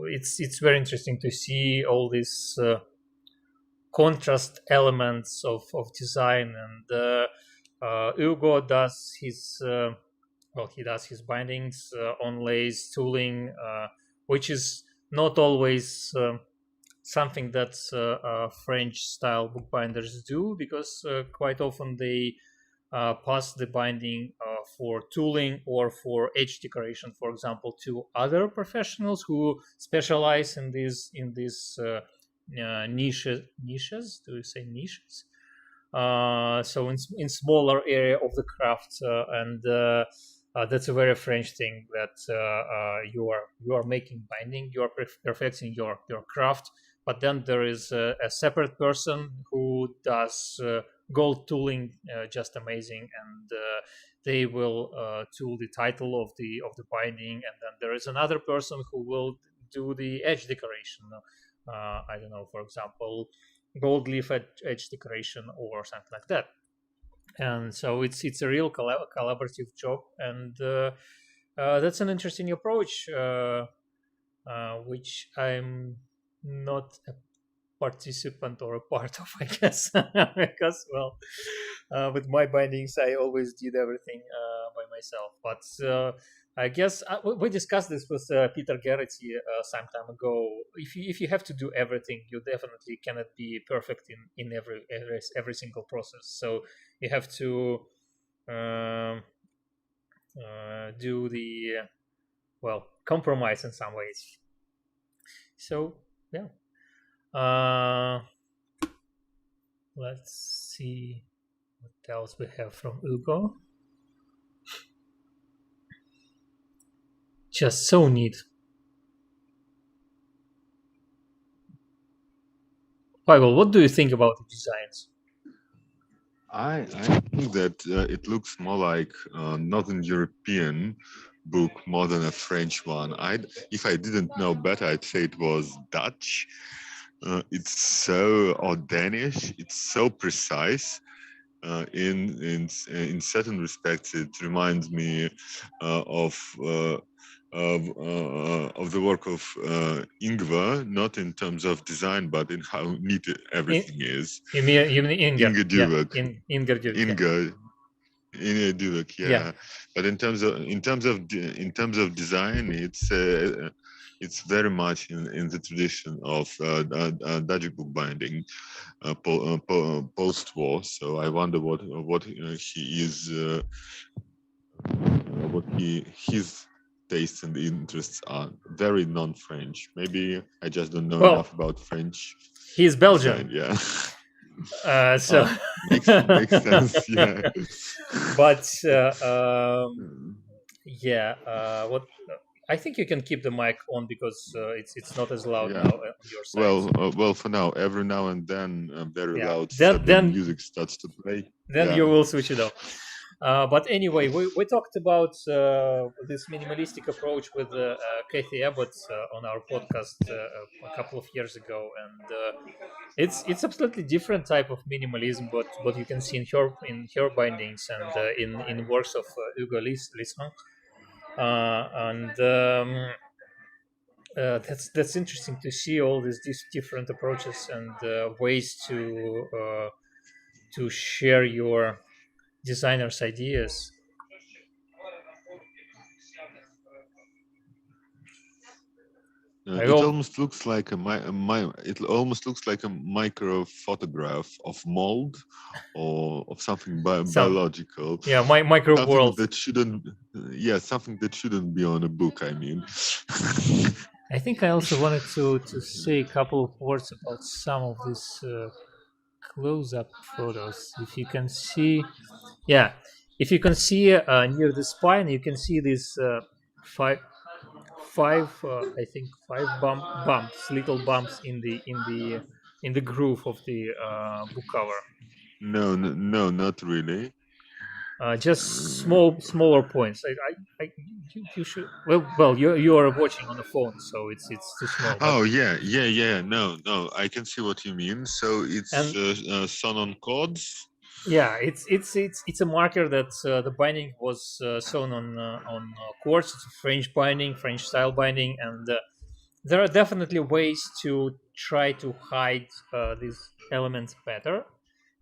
it's very interesting to see all these contrast elements of design. And Hugo does his he does his bindings on lace tooling, which is not always something that French style bookbinders do, because quite often they pass the binding for tooling or for edge decoration, for example, to other professionals who specialize in these niches. Do you say niches? So in smaller area of the craft, and that's a very French thing, that you are making binding, you are perfecting your craft, but then there is a separate person who does gold tooling, just amazing, and they will tool the title of the binding, and then there is another person who will do the edge decoration. I don't know, for example, gold leaf edge decoration or something like that. And so it's a real collaborative job, and that's an interesting approach, which I'm not a participant or a part of, I guess, because with my bindings I always did everything by myself. But I guess we discussed this with Peter Gerety some time ago. If you have to do everything, you definitely cannot be perfect in every single process. So you have to do the compromise in some ways. So yeah. Let's see what else we have from Hugo. Just so neat. Pavel, what do you think about the designs? I think that it looks more like Northern European book more than a French one. If I didn't know better, I'd say it was Dutch. It's so or Danish. It's so precise. In certain respects, it reminds me of the work of Ingvar, not in terms of design, but in how neat everything is. You mean Inger? Inge Duvak. Yeah, Inger Duvak. Inge Duvak, yeah. But in terms of design, it's very much in the tradition of Dutch bookbinding post-war. So I wonder what his tastes and interests are. Very non-French. Maybe I just don't know enough about French. He's Belgian. Design, yeah. So makes sense. Yeah. But what I think you can keep the mic on, because it's not as loud now on your side. Well, for now, every now and then, very loud. Then music starts to play. Then you will switch it off. But anyway, we talked about this minimalistic approach with Kathy Abbott on our podcast a couple of years ago, and it's absolutely different type of minimalism, but what you can see in her bindings and in works of Hugo Lisson. That's interesting to see all these different approaches and ways to share your designers' ideas. It almost looks like it almost looks like a micro photograph of mold or of something biological. Yeah, micro something world. That shouldn't. Something that shouldn't be on a book. I mean. I think I also wanted to say a couple of words about some of these close-up photos. If you can see, if you can see near the spine, you can see these five bumps, little bumps in the groove of the book cover. No, not really. just smaller points. You should. Well, you are watching on the phone, so it's too small. Oh yeah. No, I can see what you mean. So it's sewn on cords. Yeah, it's a marker that the binding was sewn on cords. It's a French binding, French style binding, and there are definitely ways to try to hide these elements better.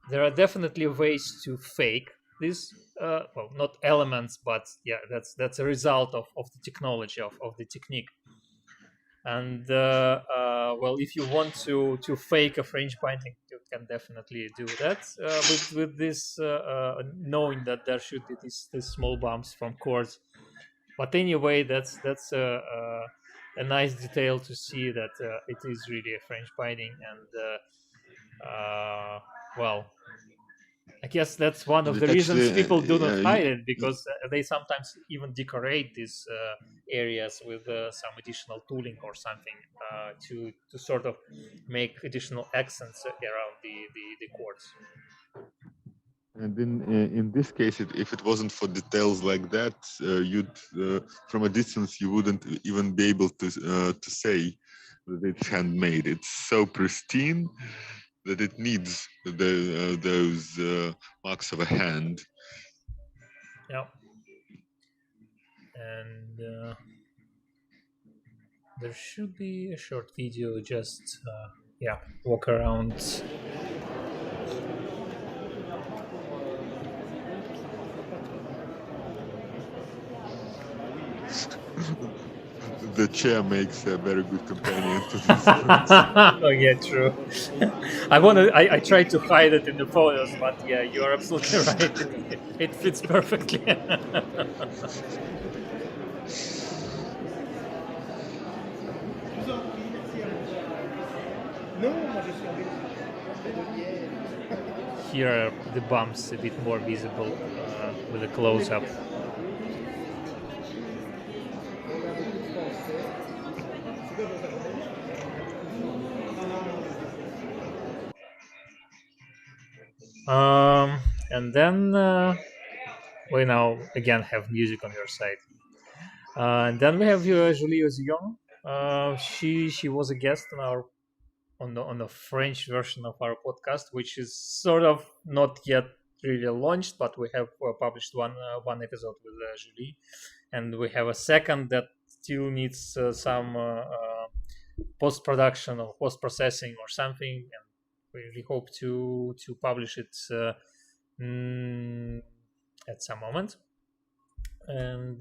There are definitely ways to fake these, well, not elements, but yeah, that's a result of the technology of the technique. And well, if you want to fake a French binding, you can definitely do that with this, knowing that there should be these small bumps from cords. But anyway, that's a nice detail to see that it is really a French binding, and well, I guess that's one of the reasons people do not hide it, because they sometimes even decorate these areas with some additional tooling or something to sort of make additional accents around the cords. And in this case, if it wasn't for details like that, you'd from a distance you wouldn't even be able to say that it's handmade. It's so pristine that it needs those marks of a hand. Yeah. And there should be a short video, just yeah, walk around. The chair makes a very good companion to this. Oh yeah, true. I tried to hide it in the photos, but yeah, you are absolutely right. It fits perfectly. Here are the bumps a bit more visible with a close-up. And then we now again have music on your side. And then we have Julie Ozillon. She was a guest on the French version of our podcast, which is sort of not yet really launched, but we have published one episode with Julie, and we have a second that still needs some post-production or post-processing or something, and we really hope to publish it at some moment. And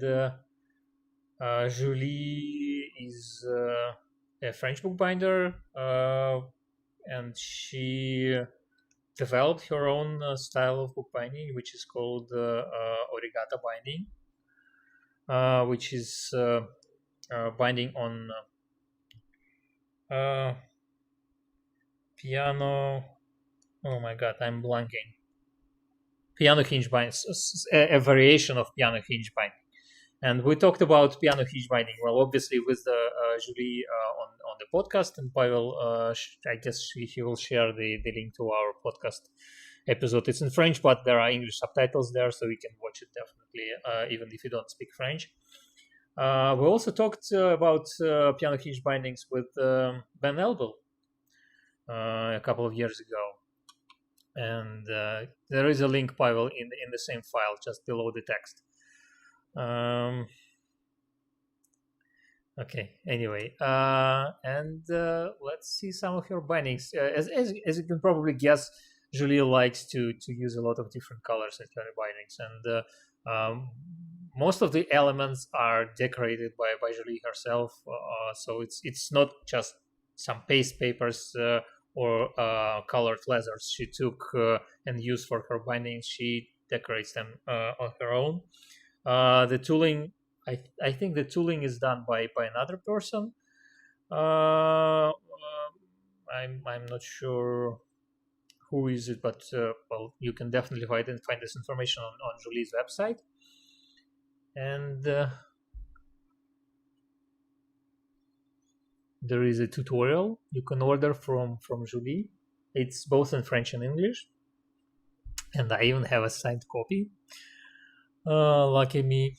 Julie is a French bookbinder, and she developed her own style of bookbinding, which is called origata binding, which is binding on piano. Oh my god, I'm blanking. Piano hinge binding, a variation of piano hinge binding. And we talked about piano hinge binding. Well, obviously with Julie on the podcast, and Pavel, I guess he will share the link to our podcast episode. It's in French, but there are English subtitles there, so you can watch it definitely, even if you don't speak French. We also talked about piano hinge bindings with Ben Elbel a couple of years ago. And there is a link, Pavel, in the same file, just below the text. Okay, anyway, and let's see some of her bindings. As you can probably guess, Julie likes to use a lot of different colors in her bindings, and most of the elements are decorated by Julie herself. So it's not just some paste papers or colored leathers she took and used for her bindings. She decorates them on her own. The tooling, I think the tooling is done by another person. I'm not sure who is it, but well, you can definitely find this information on Julie's website. And there is a tutorial you can order from Julie. It's both in French and English, and I even have a signed copy. Lucky me.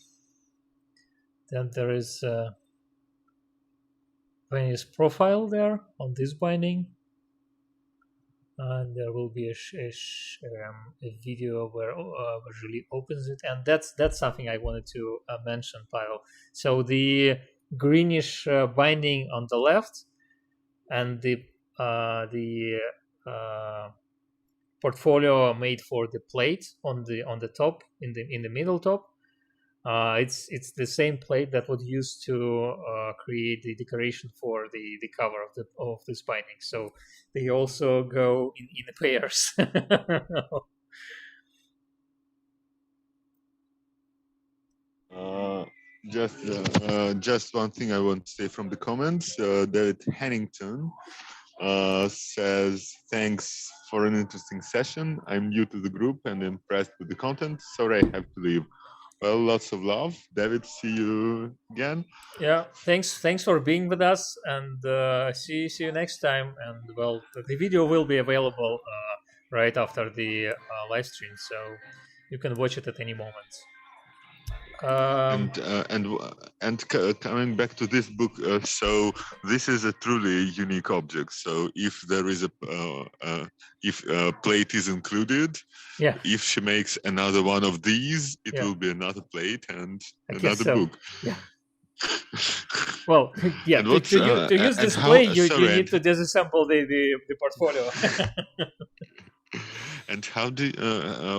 Then there is Venice profile there on this binding, and there will be a video where Julie opens it, and that's something I wanted to mention, Pavel. So the greenish binding on the left, and the portfolio made for the plate on the top, in the middle top. It's the same plate that was used to create the decoration for the cover of this binding. So they also go in pairs. Just one thing I want to say from the comments. David Hennington says, thanks for an interesting session. I'm new to the group and impressed with the content. Sorry I have to leave. Well, lots of love. David, see you again. Yeah, thanks for being with us, and see you next time. And well, the video will be available right after the live stream, so you can watch it at any moment. Coming back to this book, so this is a truly unique object. So if there is if a plate is included, yeah, if she makes another one of these, it will be another plate and another book. Yeah. Well, yeah. To use this plate, you need to disassemble the portfolio. And how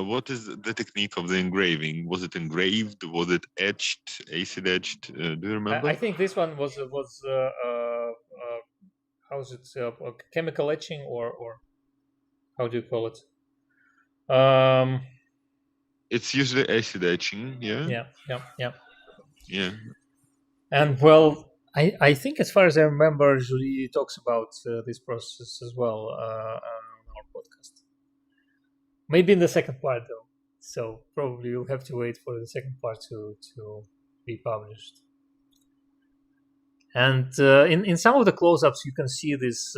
what is the technique of the engraving? Was it engraved? Was it etched, acid etched? Do you remember? I think this one was how's it chemical etching or how do you call it? It's usually acid etching. Yeah. Yeah. And well, I think as far as I remember, Julie talks about this process as well on our podcast. Maybe in the second part, though. So probably you'll have to wait for the second part to be published. And in some of the close-ups, you can see these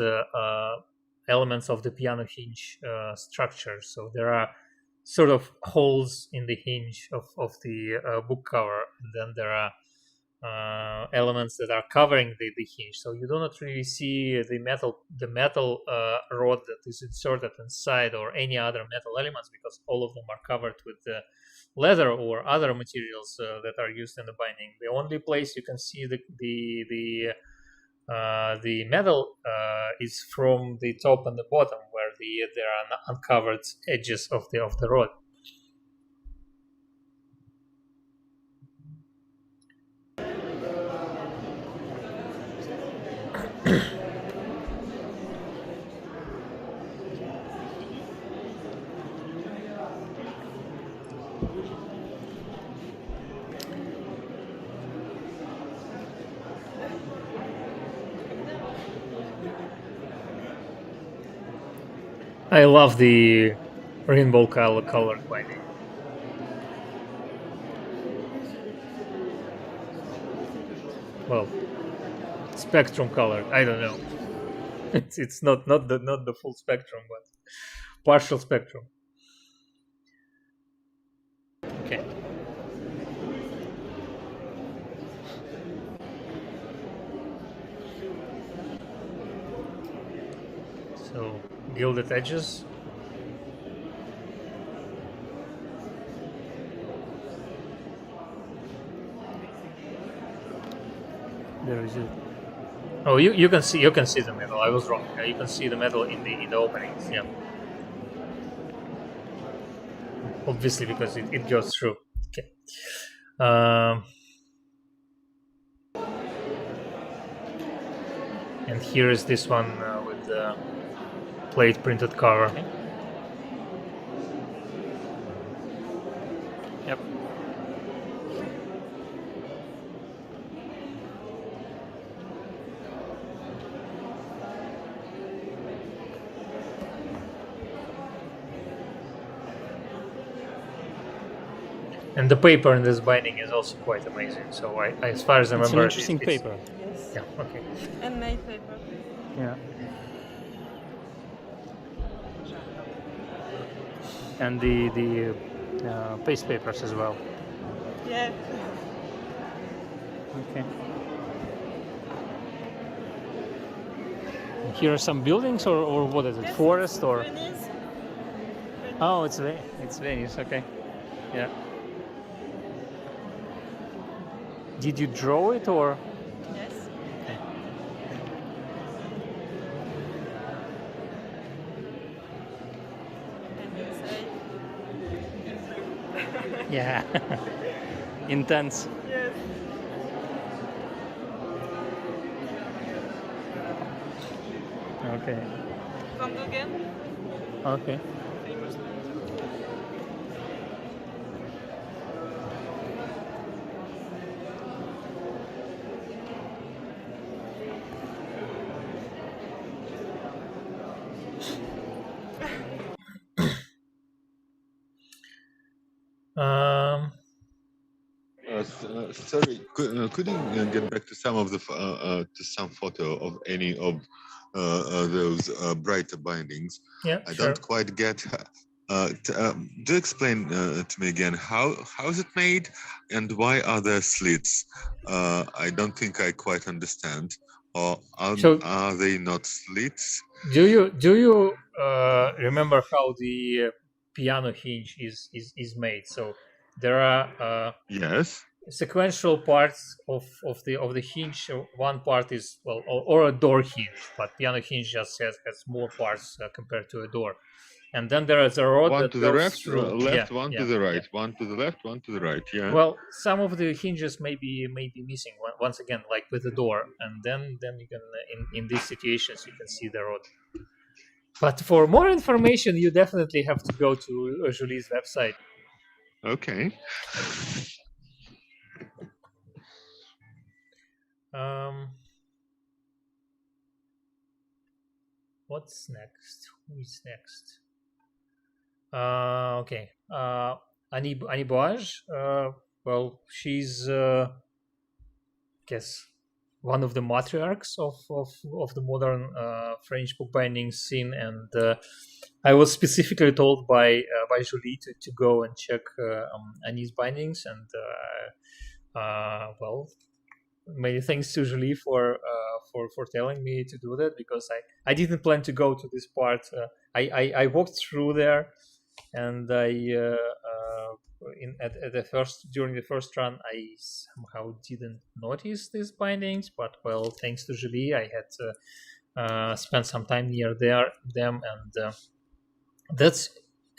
elements of the piano hinge structure. So there are sort of holes in the hinge of the book cover, and then there are elements that are covering the hinge. So you do not really see the metal rod that is inserted inside or any other metal elements, because all of them are covered with leather or other materials that are used in the binding. The only place you can see the metal is from the top and the bottom, where there are uncovered edges of the rod. I love the rainbow colored binding. Well, spectrum colored. I don't know. It's not the full spectrum, but partial spectrum. Okay. So gilded edges. There is it. Oh, you can see the metal. I was wrong. You can see the metal in the openings. Yeah. Obviously, because it goes through. Okay. And here is this one with the plate printed cover. Okay. Yep. And the paper in this binding is also quite amazing. So as far as I remember, it's an interesting paper. Yes. Yeah. Okay. And nice paper. Yeah. And the paste papers as well. Yeah. Okay. Here are some buildings, or what is it? Yes, Forest or? Venice. Oh, it's Venice. Okay. Yeah. Did you draw it or? Yes. Okay. And inside. Yeah. Intense. Yes. Okay. Van Gogh. Okay. Famous. Um. Sorry, could you get back to some of the to some photo of any of those brighter bindings? Yeah. I Sure. don't quite get. Do explain to me again how is it made and why are there slits? I don't think I quite understand. Or So- are they not slits? Do you remember how the piano hinge is made? So there are Yes. sequential parts of the hinge. One part is, well, or a door hinge, but piano hinge just has more parts compared to a door. And then there is a rod One that to the goes left, through. left, Yeah, one yeah, to the right, yeah. one to the left, one to the right. Yeah. Well, some of the hinges may be missing once again, like with the door, and then you can in these situations you can see the rod. But for more information, you definitely have to go to Julie's website. Okay. What's next? Who is next? Okay. Annie 𝒆𝒊𝒔. Well, she's guess one of the matriarchs of the modern French bookbinding scene, and I was specifically told by Julie to go and check Annie's bindings, and well, many thanks to Julie for telling me to do that, because I didn't plan to go to this part. I walked through there, and during the first run I somehow didn't notice these bindings, but well, thanks to Julie, I had to spend some time near them, and that's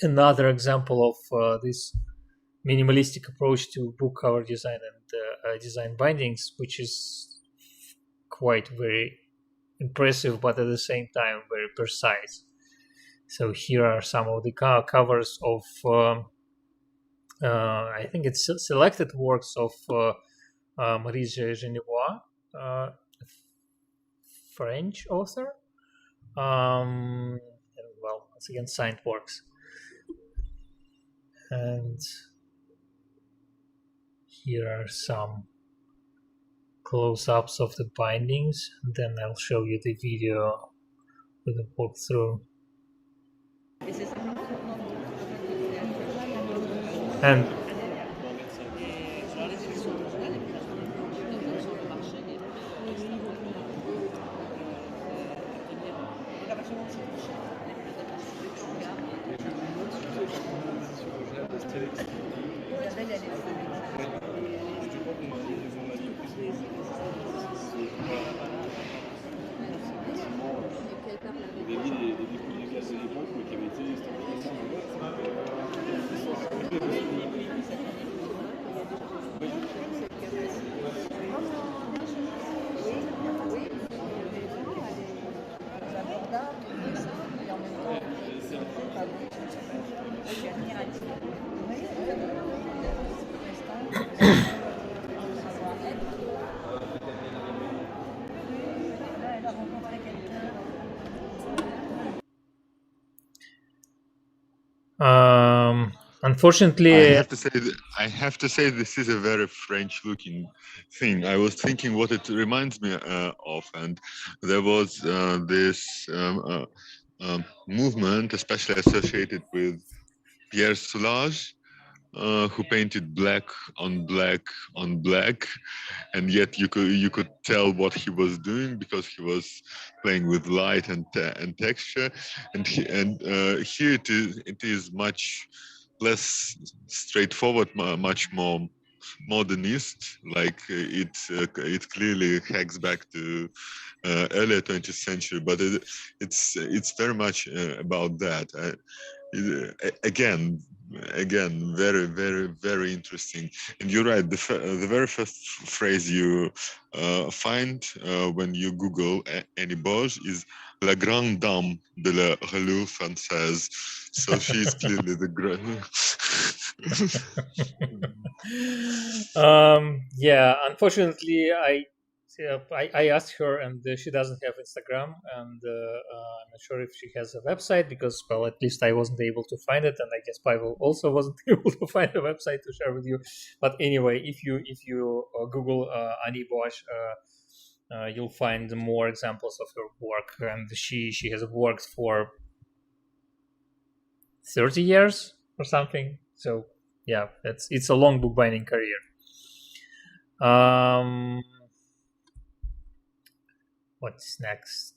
another example of this minimalistic approach to book cover design and design bindings, which is quite very impressive, but at the same time very precise. So here are some of the covers of I think it's selected works of 𝒆𝒊𝒔 𝑧𝒎𝒊𝒂𝒍𝒆, French author, and well, once again, signed works. And here are some close-ups of the bindings, and then I'll show you the video with the walkthrough. And unfortunately, I have to say this is a very French-looking thing. I was thinking what it reminds me of, and there was this movement, especially associated with Pierre Soulages, who painted black on black on black, and yet you could tell what he was doing because he was playing with light and texture. And here it is much less straightforward, much more modernist. Like it clearly hacks back to earlier 20th century, but it's very much about that. Again, very, very, very interesting. And you're right. The very first phrase you find when you Google Annie Bourges is "La grande dame de la revue française." So she's clearly the great. Yeah, unfortunately, I asked her, and she doesn't have Instagram, and I'm not sure if she has a website because, well, at least I wasn't able to find it, and I guess Pavel also wasn't able to find a website to share with you. But anyway, if you Google Annie Bourges, you'll find more examples of her work, and she has worked for 30 years or something. So yeah, it's a long bookbinding career. What's next?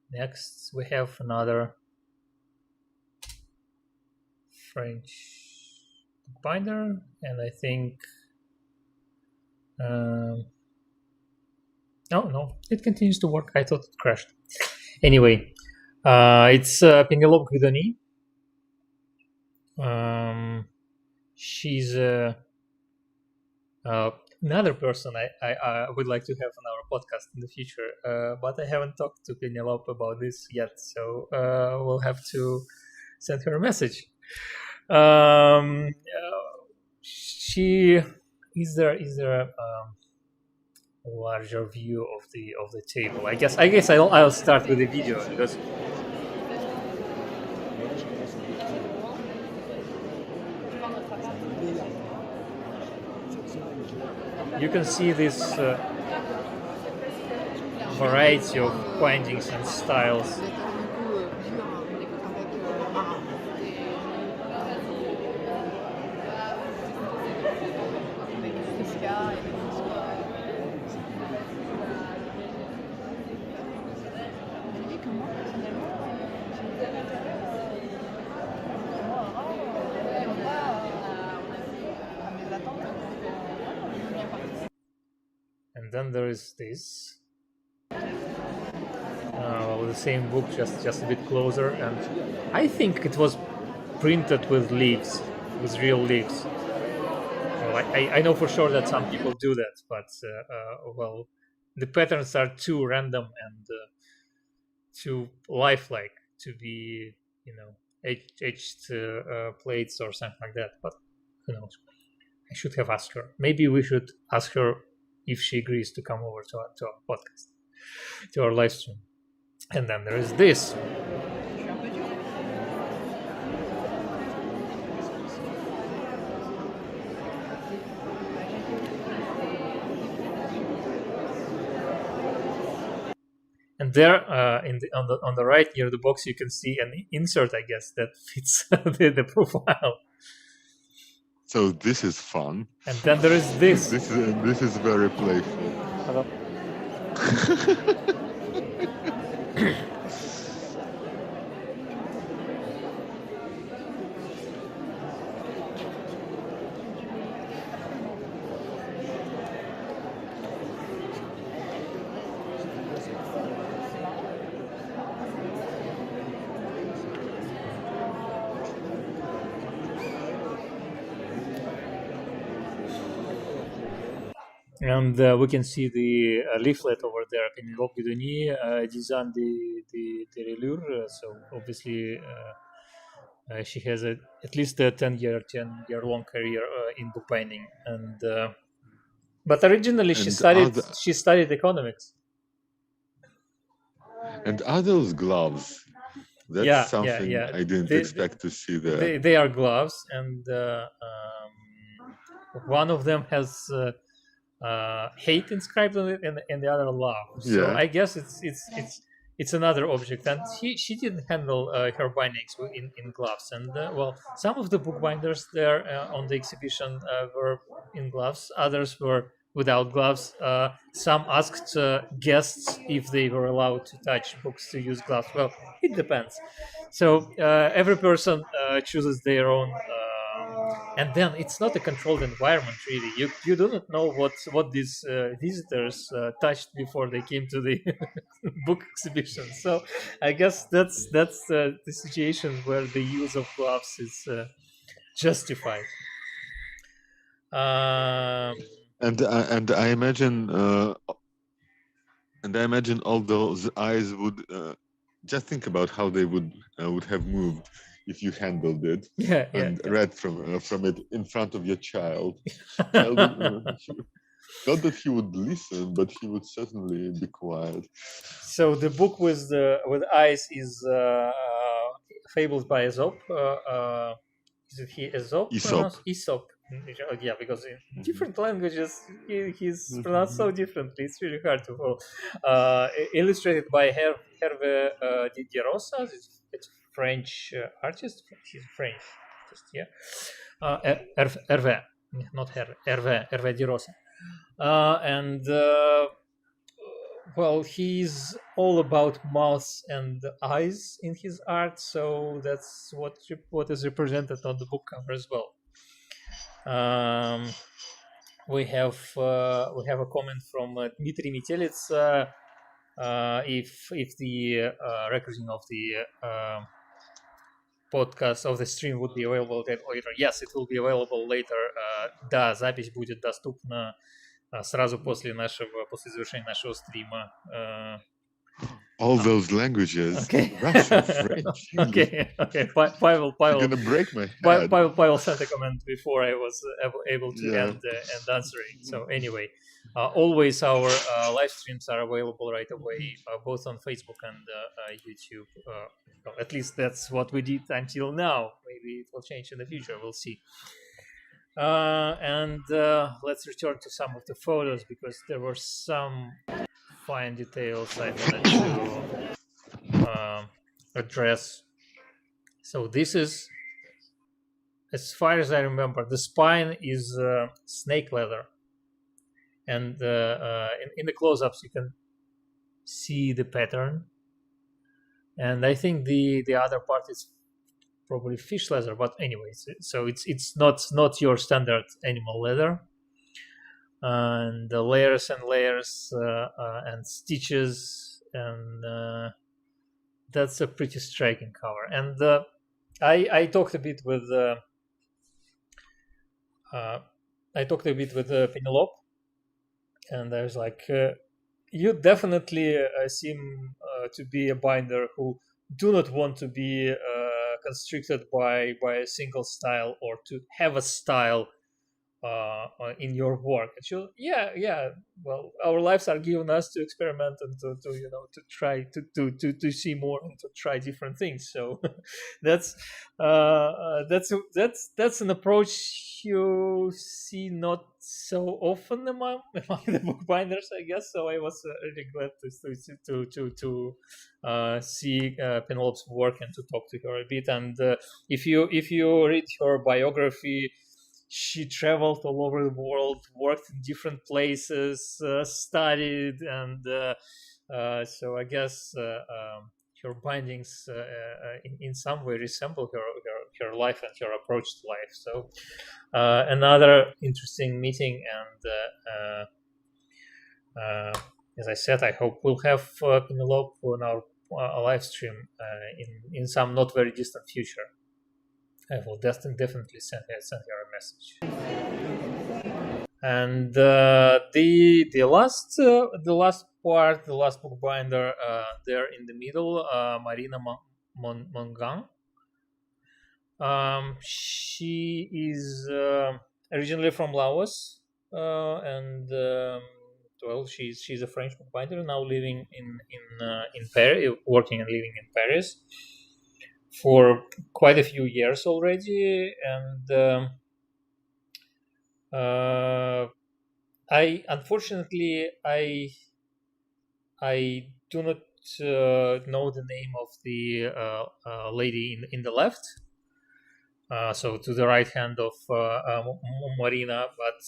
Next, we have another French bookbinder, and I think no, it continues to work. I thought it crashed. Anyway, it's Pénélope Guidoni. She's another person I would like to have on our podcast in the future, but I haven't talked to Pénélope about this yet, so we'll have to send her a message. She is there a larger view of the table. I guess I'll start with the video because you can see this variety of bindings and styles. And then there is this, the same book, just a bit closer, and I think it was printed with leaves, with real leaves. Well, I know for sure that some people do that, but well, the patterns are too random and too lifelike to be, etched plates or something like that. But who knows? I should have asked her. Maybe we should ask her if she agrees to come over to our podcast, to our live stream. And then there is this. And there, on the right near the box, you can see an insert, I guess, that fits the profile. So this is fun. And then there is this. This is very playful. Hello. And we can see the leaflet over there, Pénélope Guidoni, 10 ans de relure. So obviously, she has at least a 10-year long career in bookbinding. And but originally she studied economics. And are those gloves? That's something I didn't expect to see there. They are gloves, and one of them has hate inscribed on it, and the other love. So I guess it's another object, and she didn't handle her bindings in gloves. And well, some of the bookbinders there on the exhibition were in gloves, others were without gloves. Some asked guests if they were allowed to touch books to use gloves. Well, it depends. So every person chooses their own. And then it's not a controlled environment, really. You do not know what these visitors touched before they came to the book exhibition. So I guess that's the situation where the use of gloves is justified. And I imagine all those eyes would just think about how they would have moved if you handled it and read from it in front of your child. Not that he would listen, but he would certainly be quiet. So the book with eyes is Fables by Aesop. Is it Aesop? Aesop. Yeah, because in different languages he's pronounced so differently. It's really hard to follow. Illustrated by Hervé Diderot. It's a French artist. He's French artist, yeah. Hervé, not Hervé Diderot. And well, he's all about mouths and eyes in his art, so that's what is represented on the book cover as well. We have a comment from Dmitry Metelets. If the recording of the podcast of the stream would be available later, yes, it will be available later. Да, запись будет доступна сразу после завершения нашего стрима. All those languages. Okay. Russian, French, Okay. Pavel. You're gonna break my head. Pavel sent a comment before I was able to end answering. So anyway, always our live streams are available right away, both on Facebook and YouTube. Well, at least that's what we did until now. Maybe it will change in the future. We'll see. And let's return to some of the photos, because there were some fine details I wanted to address. So this is, as far as I remember, the spine is snake leather, and in the close-ups you can see the pattern, and I think the other part is probably fish leather, but anyways, so it's not your standard animal leather. And the layers and layers and stitches, and that's a pretty striking cover. And I talked a bit with Penelope, and I was like, you definitely seem to be a binder who do not want to be constricted by a single style, or to have a style in your work. And she, well, our lives are given us to experiment and to try to see more and to try different things. So that's an approach you see not so often among the bookbinders, I guess. So I was really glad to see Penelope's work and to talk to her a bit. And if you read her biography, she traveled all over the world, worked in different places, studied, and so I guess her bindings in some way resemble her life and her approach to life. So another interesting meeting, and as I said, I hope we'll have Penelope on our live stream in some not very distant future. I will definitely send her a message. And the last part, the last bookbinder there in the middle, Marina Mongan. She is originally from Laos, and well, she's a French bookbinder now living in Paris, working and living in Paris for quite a few years already. And I unfortunately I do not know the name of the lady in the left. So to the right hand of Marina, but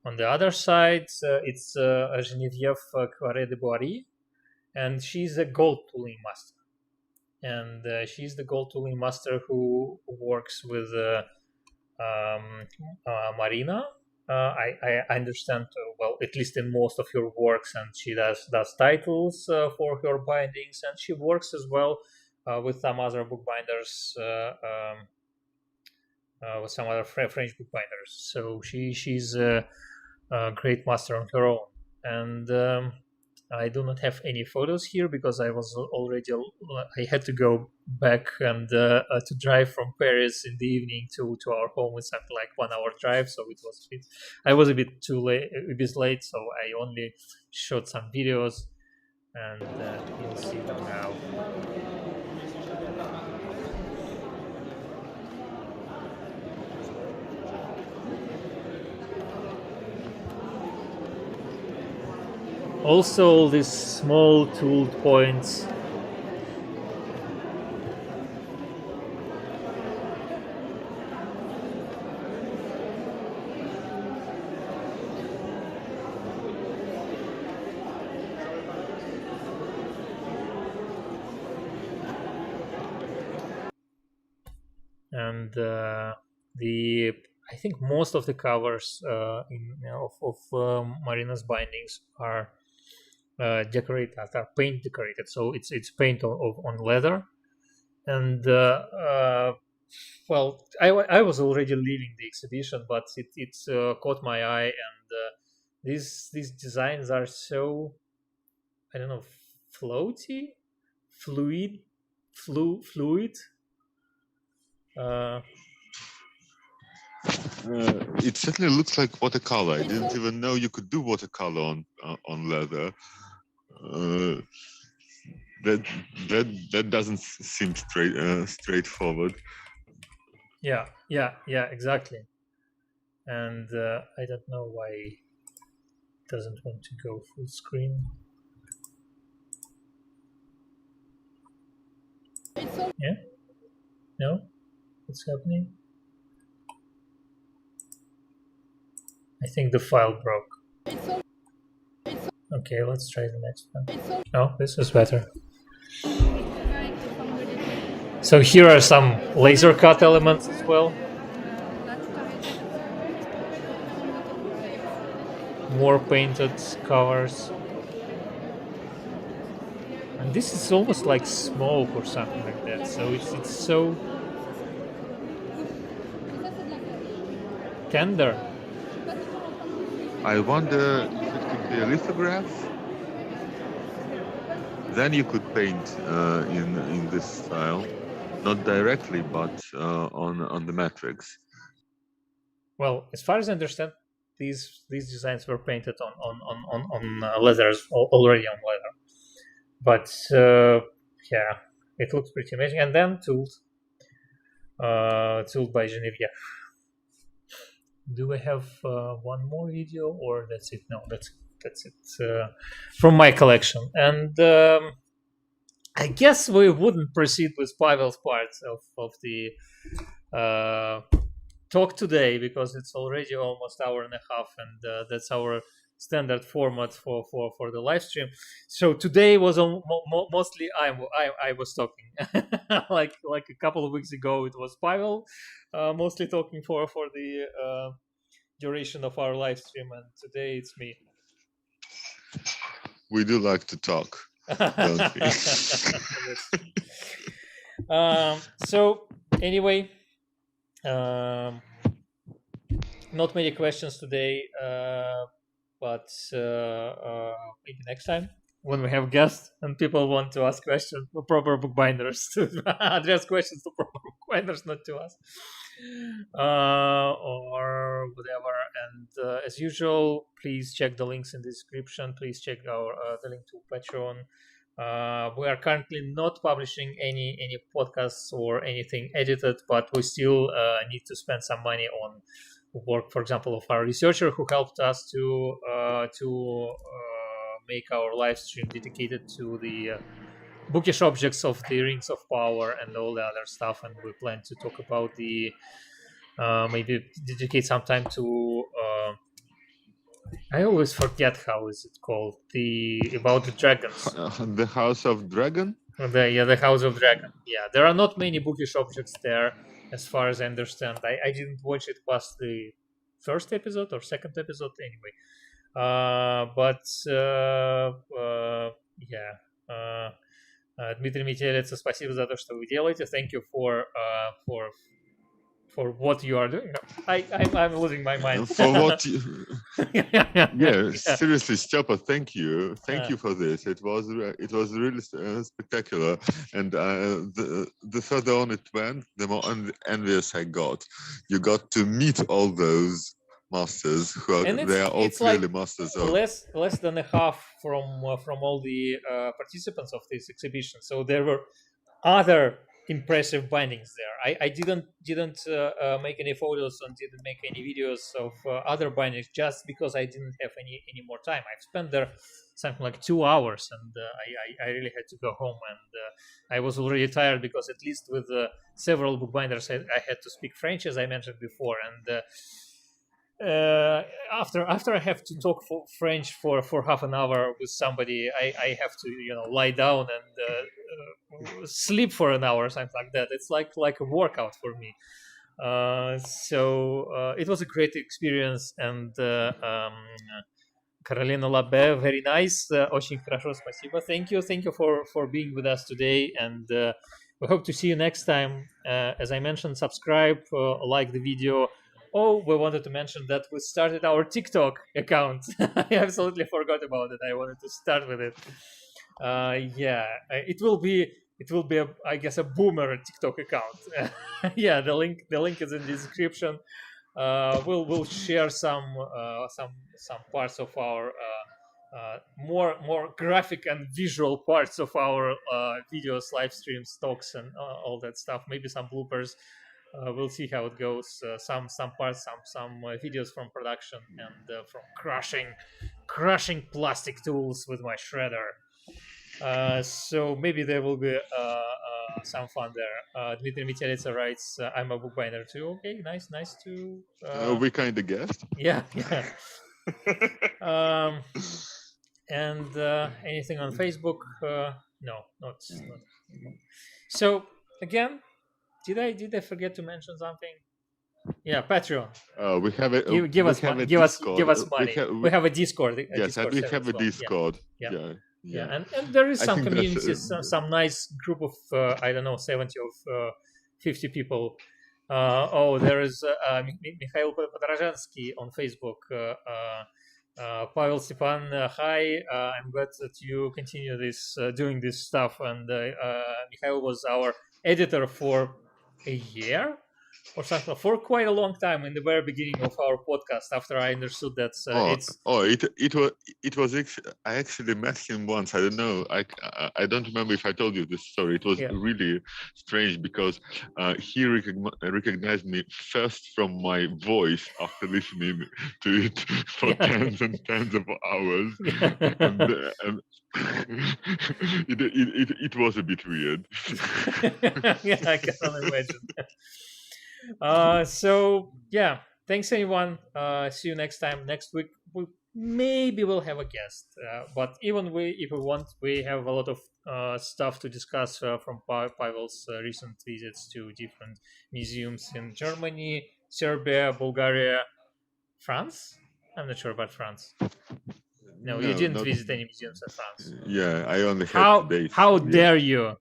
on the other side, it's 𝒆𝒊𝒔 𝒂𝒊𝒏𝒂𝒍𝒆, and she's a gold tooling master. And she's the gold tooling master who works with Marina. I understand, well, at least in most of her works, and she does titles for her bindings, and she works as well with some other bookbinders, with some other French bookbinders. So she's a great master on her own. And I do not have any photos here because I had to go back and to drive from Paris in the evening to our home. It's something like 1 hour drive, so I was a bit late, so I only shot some videos, and you'll see them now. Also, all these small tooled points. And I think most of the covers of Marina's bindings are decorated, are paint decorated, so it's paint on leather. And well, I was already leaving the exhibition, but it caught my eye, and these designs are so, I don't know, floaty, fluid. It certainly looks like watercolor. I didn't even know you could do watercolor on leather. That doesn't seem straightforward. Yeah, exactly. And I don't know why it doesn't want to go full screen. Yeah? No? What's happening? I think the file broke. Okay, let's try the next one. Oh, this is better. So here are some laser cut elements as well. More painted covers. And this is almost like smoke or something like that. So it's so tender. I wonder if it could be a lithograph. Then you could paint in this style, not directly, but on the matrix. Well, as far as I understand, these designs were painted on leathers, already on leather. But yeah, it looks pretty amazing. And then tooled by 𝒆𝒊𝒔. Do we have one more video, or that's it? No, that's it from my collection. And I guess we wouldn't proceed with Pavel's part of the talk today, because it's already almost an hour and a half, and that's our standard format for the live stream. So today was mostly I was talking. like a couple of weeks ago it was Pavel mostly talking for the duration of our live stream, and today it's me. We do like to talk, don't we? So anyway, not many questions today, but maybe next time when we have guests and people want to ask questions, for proper bookbinders to address questions to proper bookbinders, not to us, or whatever. And as usual, please check the links in the description. Please check the link to Patreon. We are currently not publishing any podcasts or anything edited, but we still need to spend some money on work, for example, of our researcher who helped us to make our live stream dedicated to the bookish objects of the Rings of Power and all the other stuff, and we plan to talk about the maybe dedicate some time to I always forget how is it called, about the dragons. The House of Dragon. The House of Dragon. Yeah, there are not many bookish objects there, as far as I understand. I didn't watch it past the first episode or second episode anyway. Дмитрий Метелица, спасибо за то, что вы делаете. Thank you for what you are doing. I'm losing my mind. For what you... yeah, seriously, Stepa, thank you for this. It was really spectacular, and the further on it went, the more envious I got. You got to meet all those masters who are they are all clearly like masters of less than a half from all the participants of this exhibition. So there were other impressive bindings there. I didn't make any photos and didn't make any videos of other bindings just because I didn't have any more time. I've spent there something like 2 hours, and I really had to go home, and I was already tired because at least with several bookbinders I had to speak French, as I mentioned before, and after I have to talk French for half an hour with somebody, I have to lie down and sleep for an hour or something like that. It's like a workout for me. So it was a great experience, and Carolina Labbe, very nice, очень хорошо, спасибо. Thank you for being with us today, and we hope to see you next time. As I mentioned, subscribe, like the video. Oh, we wanted to mention that we started our TikTok account. I absolutely forgot about it. I wanted to start with it. It will be I guess a boomer TikTok account. Yeah, the link is in the description. We'll share some parts of our more graphic and visual parts of our videos, live streams, talks, and all that stuff. Maybe some bloopers. We'll see how it goes. Some parts, some videos from production, and from crushing plastic tools with my shredder. So maybe there will be some fun there. Dmitry Metelica writes, "I'm a bookbinder too." Okay, nice to. We kind of guessed. Yeah. And anything on Facebook? No, not. So again. Did I forget to mention something? Yeah, Patreon. We have it. Give us money. Give us money. We have a Discord. We have a Discord. Yeah. And there is some communities, some nice group of 70 or 50 people. There is Mikhail Podorozhensky on Facebook. Pavel Stepan, hi. I'm glad that you continue doing this stuff. And Mikhail was our editor for a year or something, for quite a long time in the very beginning of our podcast, after I understood that I actually met him once. I don't know. I don't remember if I told you this story. It was really strange because he recognized me first from my voice after listening to it for tens and tens of hours. And it was a bit weird. Yeah, I can only imagine. Thanks everyone. See you next time. Next week we'll have a guest, but even if we want, we have a lot of stuff to discuss from Pavel's recent visits to different museums in Germany, Serbia, Bulgaria, France. I'm not sure about France. No, you didn't visit any museums in France. Yeah, I only had days. How dare you?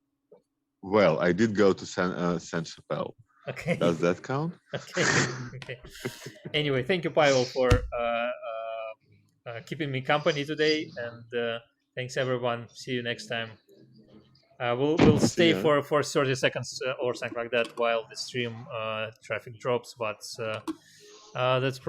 Well, I did go to Saint-Chapelle. Okay. Does that count? Okay. Anyway, thank you, Pavel, for keeping me company today, and thanks everyone. See you next time. We'll stay for 30 seconds or something like that while the stream traffic drops, but that's probably